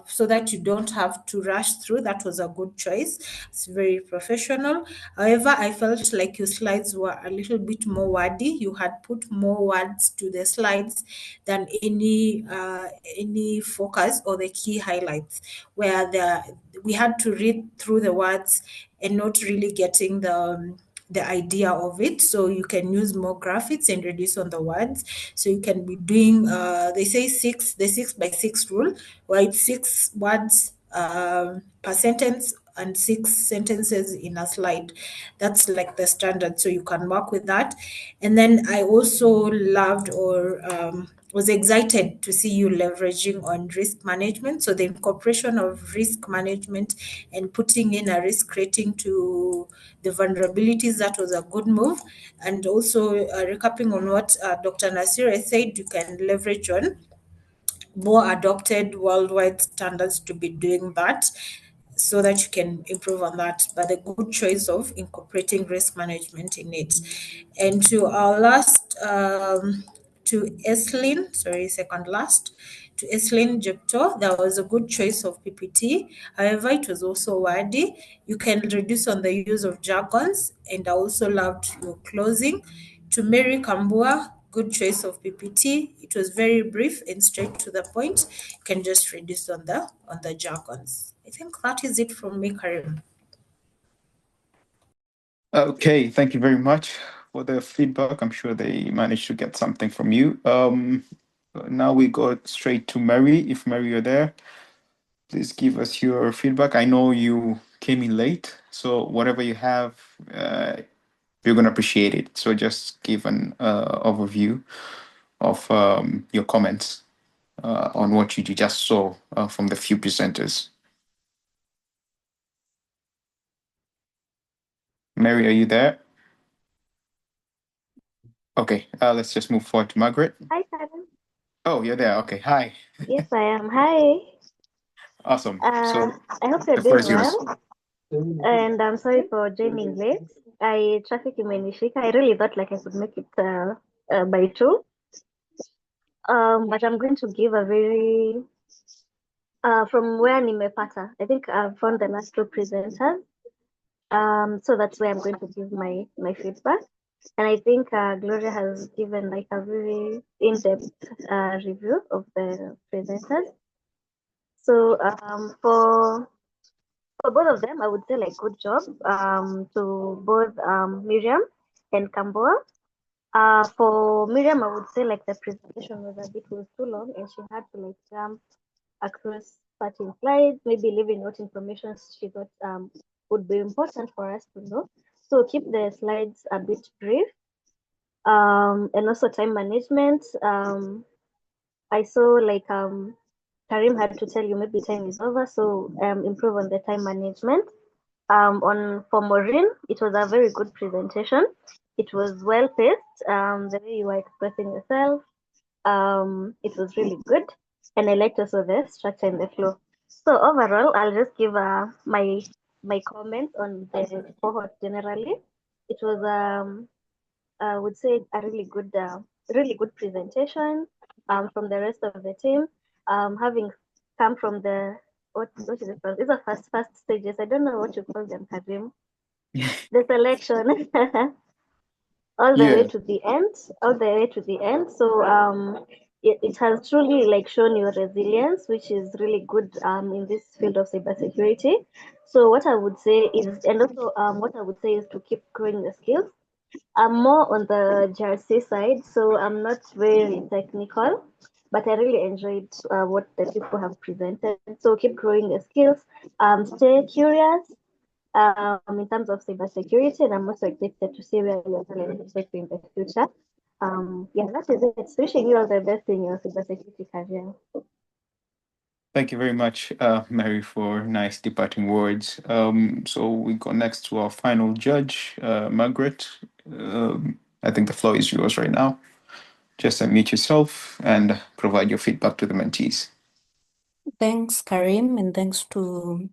S14: so that you don't have to rush through. That was a good choice. It's very professional. However, I felt like your slides were a little bit more wordy. You had put more words to the slides than any focus or the key highlights, where we had to read through the words and not really getting the idea of it. So you can use more graphics and reduce on the words. So you can be doing they say the 6x6 rule, where it's 6 words per sentence and 6 sentences in a slide. That's like the standard, so you can work with that. And then I also loved or was excited to see you leveraging on risk management. So the incorporation of risk management and putting in a risk rating to the vulnerabilities, that was a good move. And also recapping on what Dr. Nasir said, you can leverage on more adopted worldwide standards to be doing that so that you can improve on that. But a good choice of incorporating risk management in it. And to our last, to Eslin, sorry, second last, to Eslin Jepto, that was a good choice of PPT. However, it was also wordy. You can reduce on the use of jargons, and I also loved your closing. To Mary Kambua, good choice of PPT. It was very brief and straight to the point. You can just reduce on the jargons. I think that is it from me, Karim.
S1: Okay, thank you very much for the feedback. I'm sure they managed to get something from you. Now we go straight to Mary. If Mary, you're there, please give us your feedback. I know you came in late, so whatever you have, we're going to appreciate it. So just give an overview of your comments on what you just saw from the few presenters. Mary, are you there? Okay, let's just move forward to Margaret.
S15: Hi, Karen.
S1: Oh, you're there. Okay, hi.
S15: Yes, I am. Hi.
S1: Awesome. So
S15: I hope you're
S1: the
S15: doing
S1: floor is yours.
S15: well. And I'm sorry for joining late. Traffic imenishika. I really thought like I could make it by 2. But I'm going to give a very from where nimepata. I think I've found the last 2 presenters. So that's where I'm going to give my feedback. And I think Gloria has given like a very in-depth review of the presenters. So for both of them, I would say like good job to both Miriam and Kamboa. For Miriam, I would say like the presentation was too long and she had to like jump across certain slides, maybe leaving out information she thought would be important for us to know. So keep the slides a bit brief. And also time management. I saw like Karim had to tell you maybe time is over, so improve on the time management. For Maureen, it was a very good presentation. It was well paced. The way you were expressing yourself, it was really good, and I liked also the structure and the flow. So overall, I'll just give my comments on the cohort generally. It was I would say a really good presentation from the rest of the team. Having come from the what is it called? These are first stages. I don't know what you call them, Karim. The selection all the way
S1: Yeah.
S15: to the end, all the way to the end. So it has truly like shown your resilience, which is really good in this field of cybersecurity. So what I would say is, and also what I would say is to keep growing the skills. I'm more on the jersey side, so I'm not very technical, but I really enjoyed what the people have presented. So keep growing the skills. Stay curious in terms of cybersecurity, and I'm also excited to see where you're going to take in the future. Yeah, that is it. Wishing you all the best in your cybersecurity career.
S1: Thank you very much, Mary, for nice departing words. So we go next to our final judge, Margaret. I think the floor is yours right now. Just unmute yourself and provide your feedback to the mentees.
S13: Thanks, Karim, and thanks to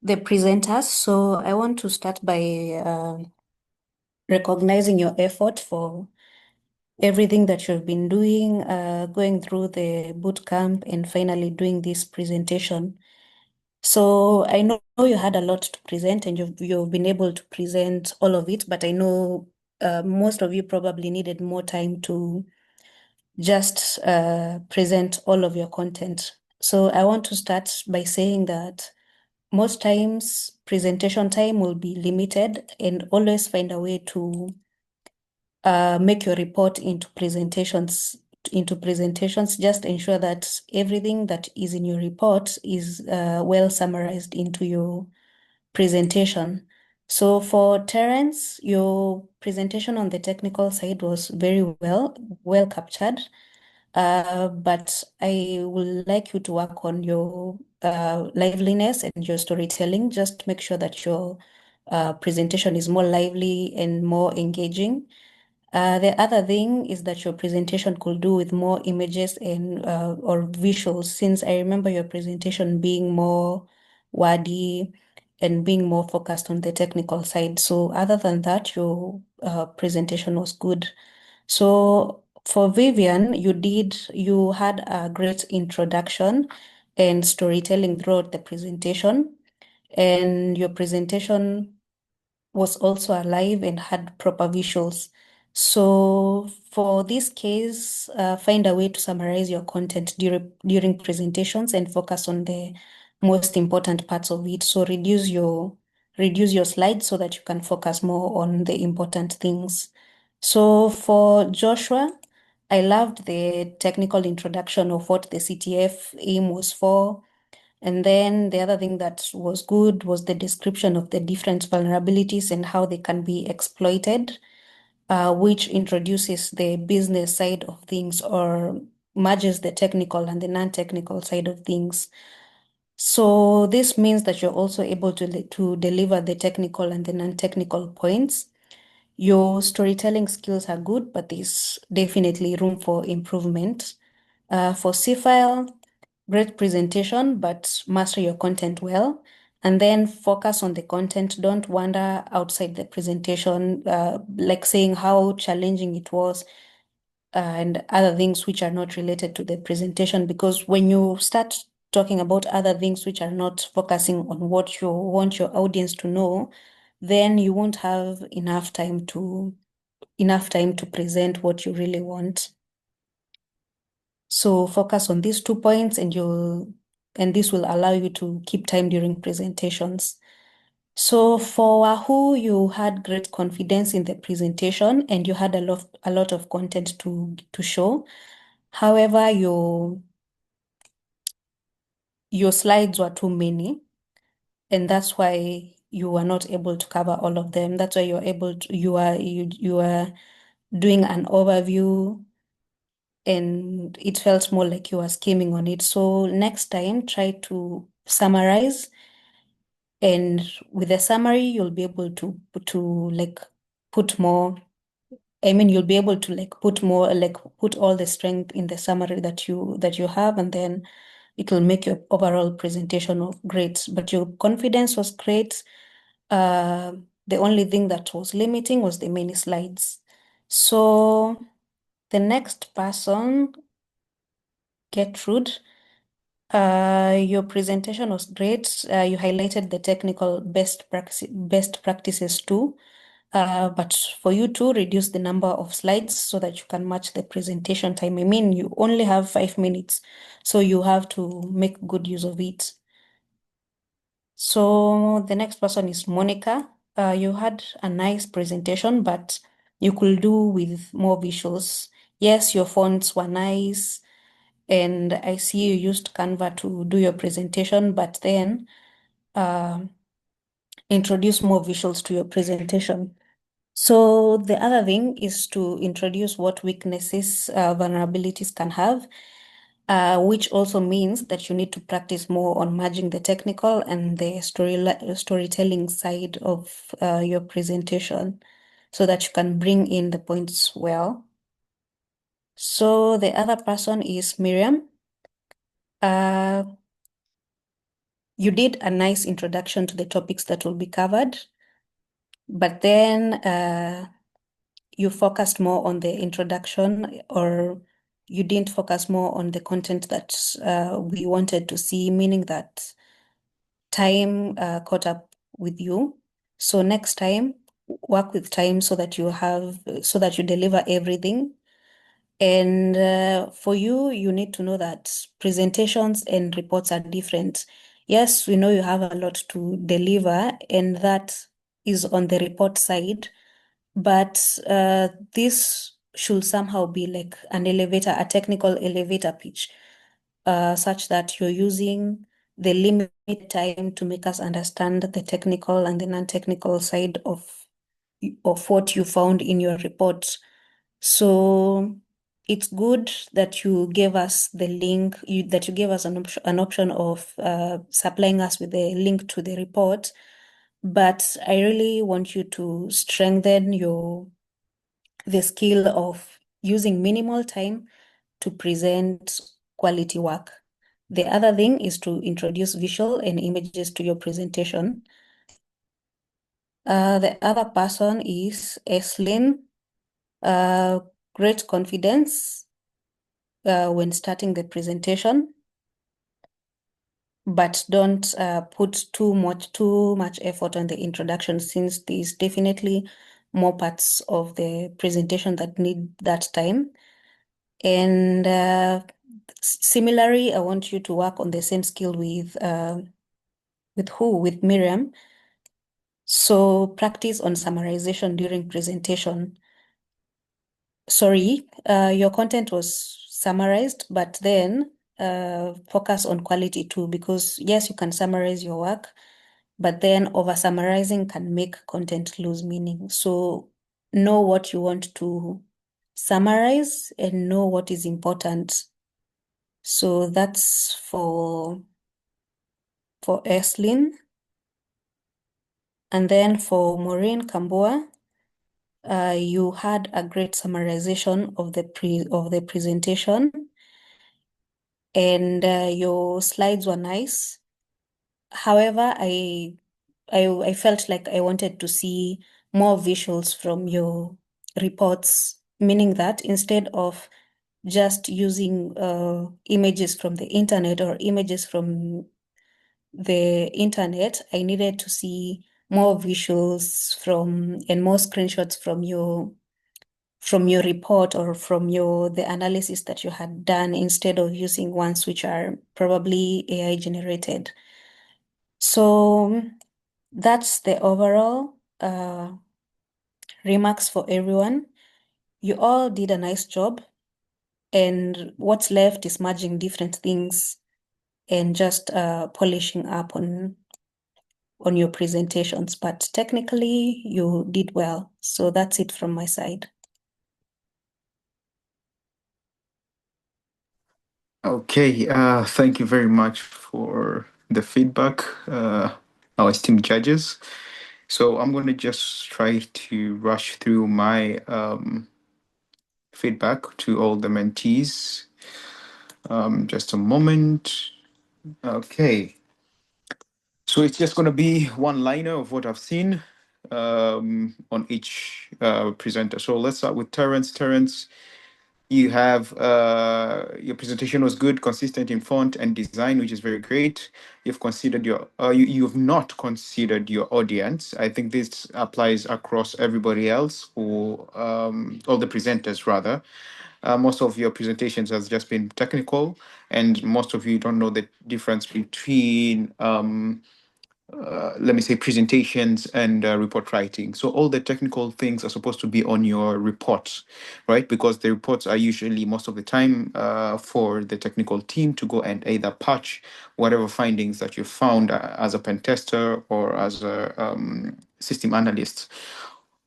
S13: the presenters. So I want to start by recognizing your effort for everything that you've been doing, going through the boot camp and finally doing this presentation. So I know you had a lot to present and you've been able to present all of it, but I know most of you probably needed more time to just present all of your content. So I want to start by saying that most times presentation time will be limited, and always find a way to make your report into presentations. Just ensure that everything that is in your report is well summarized into your presentation. So for Terence, your presentation on the technical side was very well captured. But I would like you to work on your liveliness and your storytelling. Just make sure that your presentation is more lively and more engaging. The other thing is that your presentation could do with more images and or visuals, since I remember your presentation being more wordy and being more focused on the technical side. So other than that, your presentation was good. So for Vivian, you had a great introduction and storytelling throughout the presentation, and your presentation was also alive and had proper visuals. So for this case, find a way to summarize your content during presentations and focus on the most important parts of it. So reduce your slides so that you can focus more on the important things. So for Joshua, I loved the technical introduction of what the CTF aim was for. And then the other thing that was good was the description of the different vulnerabilities and how they can be exploited, which introduces the business side of things or merges the technical and the non-technical side of things. So this means that you're also able to deliver the technical and the non-technical points. Your storytelling skills are good, but there's definitely room for improvement. For C-File, great presentation, but master your content well. And then focus on the content. Don't wander outside the presentation, like saying how challenging it was and other things which are not related to the presentation. Because when you start talking about other things which are not focusing on what you want your audience to know, then you won't have enough time to present what you really want. So focus on these 2 points and this will allow you to keep time during presentations. So for Wahoo, you had great confidence in the presentation and you had a lot of content to show. However, your slides were too many, and that's why you were not able to cover all of them. That's why you are doing an overview and it felt more like you were skimming on it. So next time, try to summarize, and with the summary, you'll be able to like put more. I mean, you'll be able to like put more, like put all the strength in the summary that you have, and then it will make your overall presentation of great. But your confidence was great. The only thing that was limiting was the many slides. So the next person, Gertrude, your presentation was great. You highlighted the technical best practices too. But for you to reduce the number of slides so that you can match the presentation time. I mean, you only have 5 minutes, so you have to make good use of it. So the next person is Monica. You had a nice presentation, but you could do with more visuals. Yes, your fonts were nice, and I see you used Canva to do your presentation, but then introduce more visuals to your presentation. So the other thing is to introduce what weaknesses, vulnerabilities can have, which also means that you need to practice more on merging the technical and the storytelling side of your presentation so that you can bring in the points well. So the other person is Miriam. You did a nice introduction to the topics that will be covered, but then you focused more on the introduction, or you didn't focus more on the content that we wanted to see, meaning that time caught up with you. So next time, work with time so that you deliver everything. And for you, you need to know that presentations and reports are different. Yes, we know you have a lot to deliver, and that is on the report side. But this should somehow be like a technical elevator pitch, such that you're using the limited time to make us understand the technical and the non-technical side of what you found in your report. So it's good that you gave us the link, that you gave us an option of supplying us with the link to the report. But I really want you to strengthen the skill of using minimal time to present quality work. The other thing is to introduce visual and images to your presentation. The other person is Eslin. Great confidence when starting the presentation, but don't put too much effort on the introduction, since there's definitely more parts of the presentation that need that time. And similarly, I want you to work on the same skill with Miriam. So practice on summarization during presentation. Sorry, your content was summarized, but then focus on quality too, because yes, you can summarize your work, but then over summarizing can make content lose meaning. So know what you want to summarize and know what is important. So that's for Eslin. And then for Maureen Kambua, you had a great summarization of the presentation, and your slides were nice. However, I felt like I wanted to see more visuals from your reports, meaning that instead of just using images from the internet or images from the internet, I needed to see more visuals and more screenshots from your report or from the analysis that you had done, instead of using ones which are probably AI generated. So that's the overall remarks for everyone. You all did a nice job, and what's left is merging different things and just polishing up on your presentations. But technically, you did well. So that's it from my side.
S1: Okay, thank you very much for the feedback, our esteemed judges. So I'm going to just try to rush through my feedback to all the mentees. Just a moment. Okay. So it's just going to be one liner of what I've seen on each presenter. So let's start with Terence. Terence, You have your presentation was good, consistent in font and design, which is very great. You've considered you've not considered your audience. I think this applies across everybody else, who all the presenters rather. Most of your presentations has just been technical, and most of you don't know the difference between let me say presentations and report writing. So all the technical things are supposed to be on your reports, right? Because the reports are usually most of the time for the technical team to go and either patch whatever findings that you found as a pen tester or as a system analyst.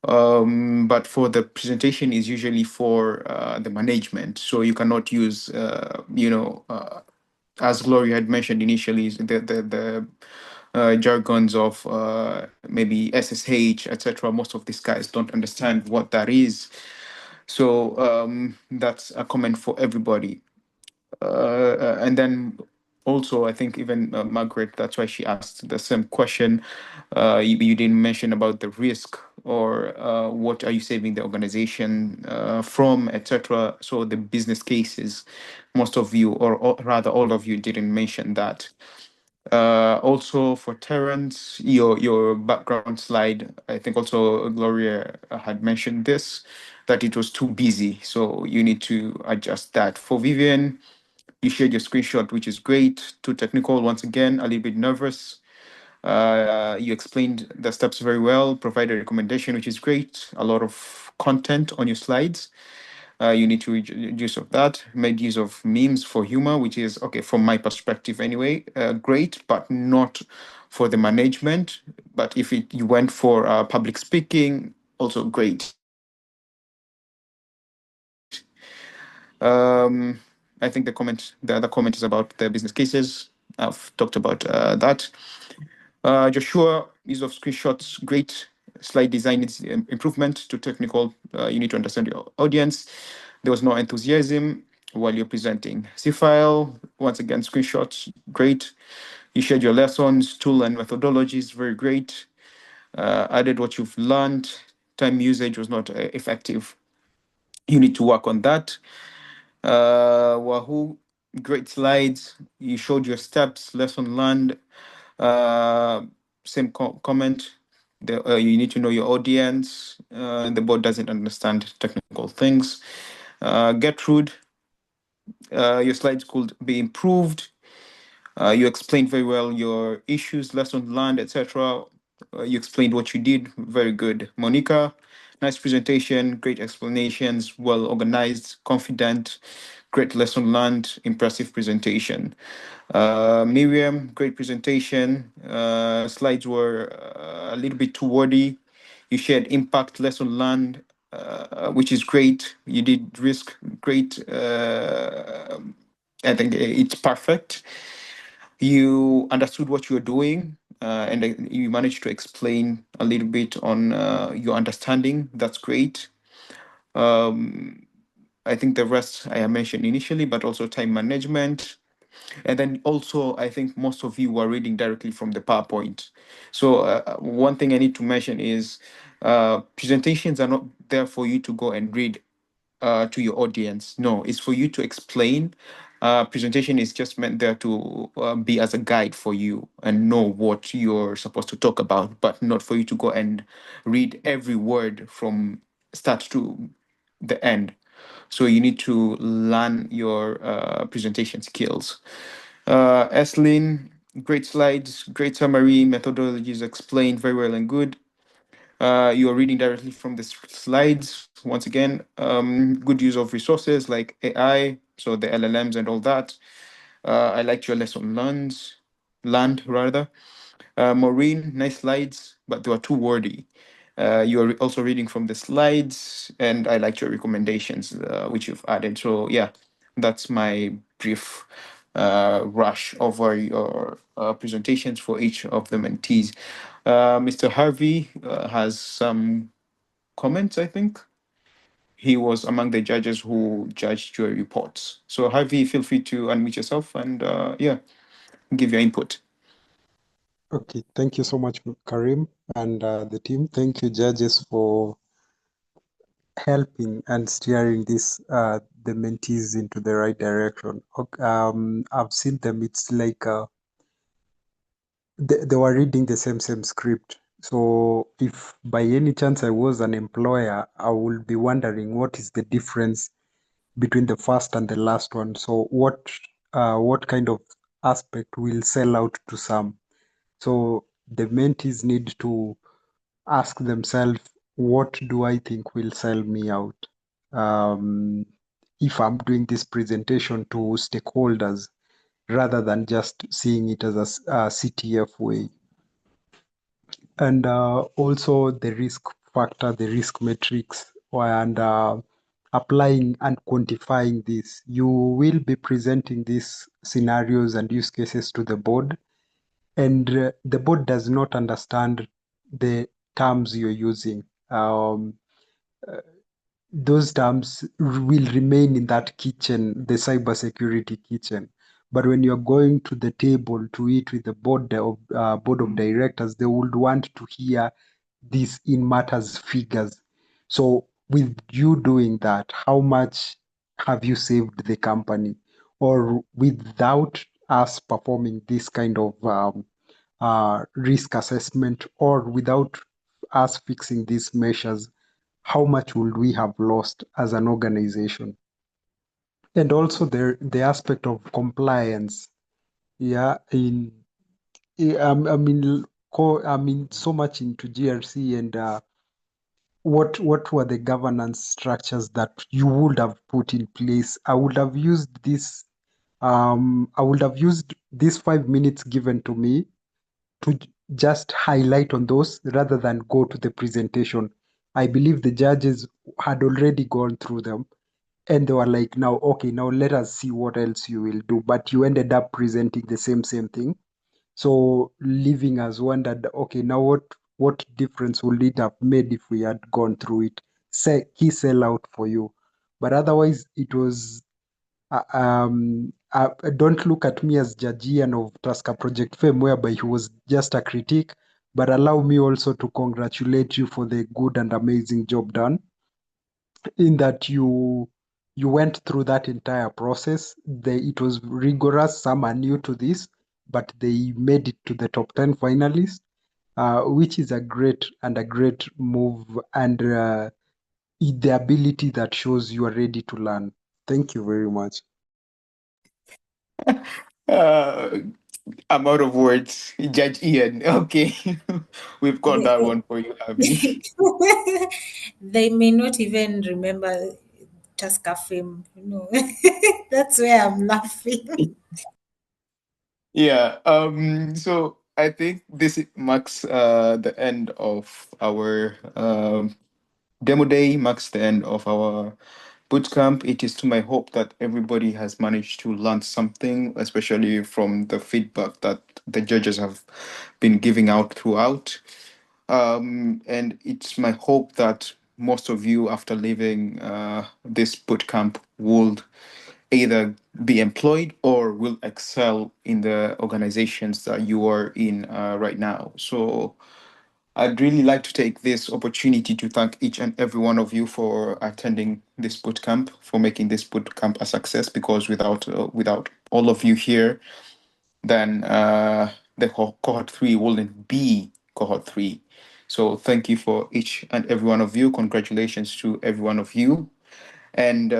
S1: But for the presentation is usually for the management. So you cannot use, as Gloria had mentioned initially, the jargons of maybe SSH, etc. Most of these guys don't understand what that is. So that's a comment for everybody. And then also, I think even Margaret, that's why she asked the same question. You didn't mention about the risk or what are you saving the organization from, etc. So the business cases, most of you, or rather all of you, didn't mention that. Also for Terence, your background slide, I think also Gloria had mentioned this, that it was too busy. So you need to adjust that. For Vivian, you shared your screenshot, which is great. Too technical, once again, a little bit nervous. You explained the steps very well, provided a recommendation, which is great. A lot of content on your slides. You need to use of that. Made use of memes for humor, which is okay from my perspective anyway. Great, but not for the management. But if you went for public speaking, also great. I think the other comment is about the business cases. I've talked about that. Joshua, use of screenshots, great. Slide design needs improvement to technical. You need to understand your audience. There was no enthusiasm while you're presenting. C-file, once again, screenshots, great. You shared your lessons, tool and methodologies, very great. Added what you've learned. Time usage was not effective. You need to work on that. Wahoo, great slides. You showed your steps, lesson learned. Same comment. You need to know your audience. The board doesn't understand technical things. Gertrude, your slides could be improved. You explained very well your issues, lessons learned, etc. You explained what you did. Very good. Monica, nice presentation, great explanations, well organized, confident, great lesson learned, impressive presentation. Miriam, great presentation. Slides were a little bit too wordy. You shared impact, lesson learned, which is great. You did risk, great. I think it's perfect. You understood what you were doing, and you managed to explain a little bit on your understanding. That's great. I think the rest I mentioned initially, but also time management. And then also, I think most of you were reading directly from the PowerPoint. So one thing I need to mention is presentations are not there for you to go and read to your audience. No, it's for you to explain. Presentation is just meant there to be as a guide for you and know what you're supposed to talk about, but not for you to go and read every word from start to the end. So you need to learn your presentation skills. Eslin, great slides, great summary, methodologies explained very well and good. You are reading directly from the slides. Once again, good use of resources like AI, so the LLMs and all that. I liked your lesson learned rather. Maureen, nice slides, but they were too wordy. You are also reading from the slides, and I liked your recommendations, which you've added. So yeah, that's my brief rush over your presentations for each of the mentees. Mr. Harvey has some comments, I think. He was among the judges who judged your reports. So Harvey, feel free to unmute yourself and yeah, give your input.
S16: Okay, thank you so much, Karim, and the team. Thank you, judges, for helping and steering the mentees into the right direction. I've seen them. It's like they were reading the same script. So if by any chance I was an employer, I would be wondering what is the difference between the first and the last one. So what kind of aspect will sell out to some? So the mentees need to ask themselves, what do I think will sell me out? Um, if I'm doing this presentation to stakeholders rather than just seeing it as a CTF way. And also the risk factor, the risk matrix, and applying and quantifying this. You will be presenting these scenarios and use cases to the board, and the board does not understand the terms you're using. Those terms will remain in that kitchen, the cybersecurity kitchen. But when you're going to the table to eat with the board of directors, they would want to hear this in matters figures. So with you doing that, how much have you saved the company? Or without us performing this kind of risk assessment, or without us fixing these measures, how much would we have lost as an organization? And also the aspect of compliance. Yeah, I mean so much into GRC, and what were the governance structures that you would have put in place? I would have used this. I would have used these 5 minutes given to me to just highlight on those rather than go to the presentation. I believe the judges had already gone through them, and they were like, now, okay, now let us see what else you will do. But you ended up presenting the same thing. So leaving us wondered, okay, now what difference would it have made if we had gone through it? Say key sell out for you. But otherwise it was don't look at me as Judge Ian of Tasker Project Fame, whereby he was just a critic, but allow me also to congratulate you for the good and amazing job done, in that you went through that entire process. It was rigorous. Some are new to this, but they made it to the top 10 finalists, which is a great move, and the ability that shows you are ready to learn. Thank you very much.
S1: Uh, I'm out of words. Judge Ian. Okay. We've got that one for you, Abby.
S14: They may not even remember Tasker Fame. That's where I'm laughing.
S1: Yeah. So I think this marks the end of our demo day, marks the end of our bootcamp. It is to my hope that everybody has managed to learn something, especially from the feedback that the judges have been giving out throughout. And it's my hope that most of you, after leaving this bootcamp, will either be employed or will excel in the organizations that you are in right now. So I'd really like to take this opportunity to thank each and every one of you for attending this bootcamp, for making this bootcamp a success. Because without all of you here, then the cohort 3 wouldn't be cohort 3. So thank you for each and every one of you. Congratulations to every one of you. And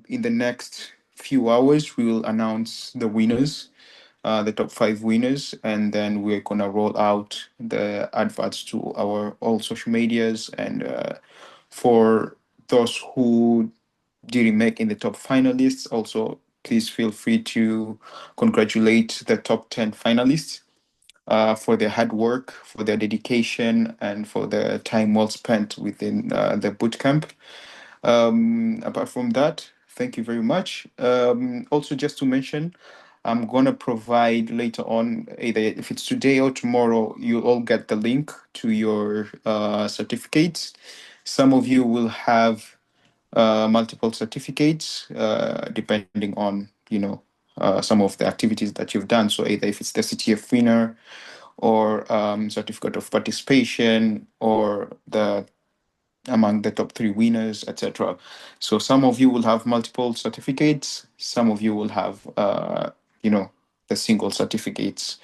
S1: in the next few hours, we will announce the winners, the top 5 winners, and then we're gonna roll out the adverts to our all social medias. And for those who didn't make in the top finalists, also please feel free to congratulate the top 10 finalists for their hard work, for their dedication, and for the time well spent within the bootcamp. Apart from that, thank you very much. Also, just to mention, I'm gonna provide later on, either if it's today or tomorrow, you'll all get the link to your certificates. Some of you will have multiple certificates, depending on some of the activities that you've done. So either if it's the CTF winner, or certificate of participation, or the among the top three winners, etc. So some of you will have multiple certificates, some of you will have, the single certificates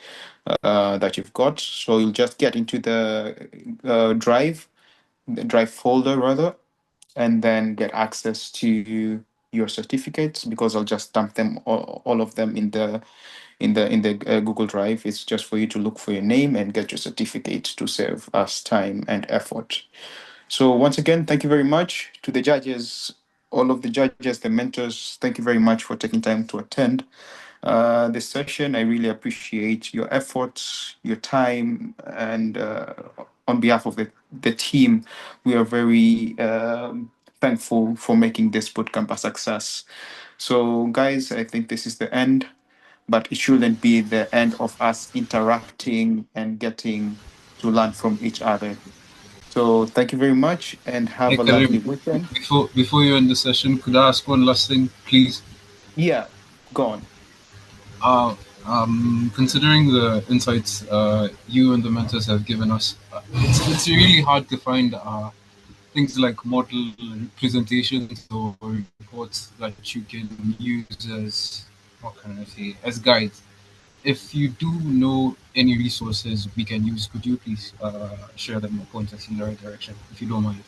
S1: that you've got. So you'll just get into the drive folder rather, and then get access to your certificates, because I'll just dump them all of them in the Google Drive. It's just for you to look for your name and get your certificate to save us time and effort. So once again, thank you very much to the judges, all of the judges, the mentors. Thank you very much for taking time to attend this session. I really appreciate your efforts, your time, and on behalf of the team, we are very thankful for making this bootcamp a success. So, guys, I think this is the end, but it shouldn't be the end of us interacting and getting to learn from each other. So, thank you very much and
S2: Hey,
S1: have a lovely
S2: Karim,
S1: weekend.
S2: before you end the session, could I ask one last thing, please?
S1: Yeah, go on.
S2: Uh, Considering the insights you and the mentors have given us, it's really hard to find things like model presentations or reports that you can use as, what can I say, as guides. If you do know any resources we can use, could you please share them or point us in the right direction, if you don't mind?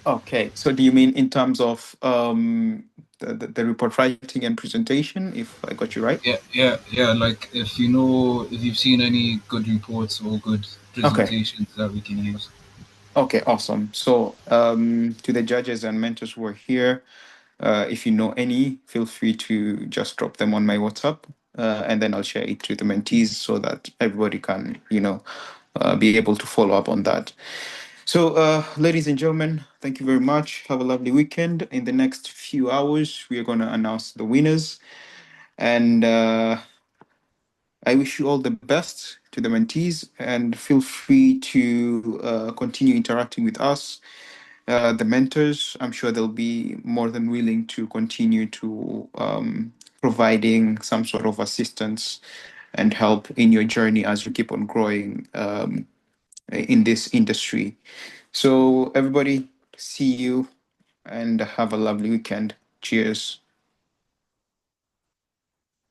S1: Okay, so do you mean in terms of the report writing and presentation, if I got you right?
S2: Yeah. Like if you've seen any good reports or good
S1: Okay,
S2: presentations that we can use.
S1: okay, awesome. So to the judges and mentors who are here, if you know any, feel free to just drop them on my WhatsApp, and then I'll share it to the mentees so that everybody can, be able to follow up on that. So, ladies and gentlemen, thank you very much. Have a lovely weekend. In the next few hours, we are going to announce the winners. And I wish you all the best to the mentees, and feel free to continue interacting with us. The mentors, I'm sure they'll be more than willing to continue to providing some sort of assistance and help in your journey as you keep on growing in this industry. So, everybody, see you and have a lovely weekend. Cheers.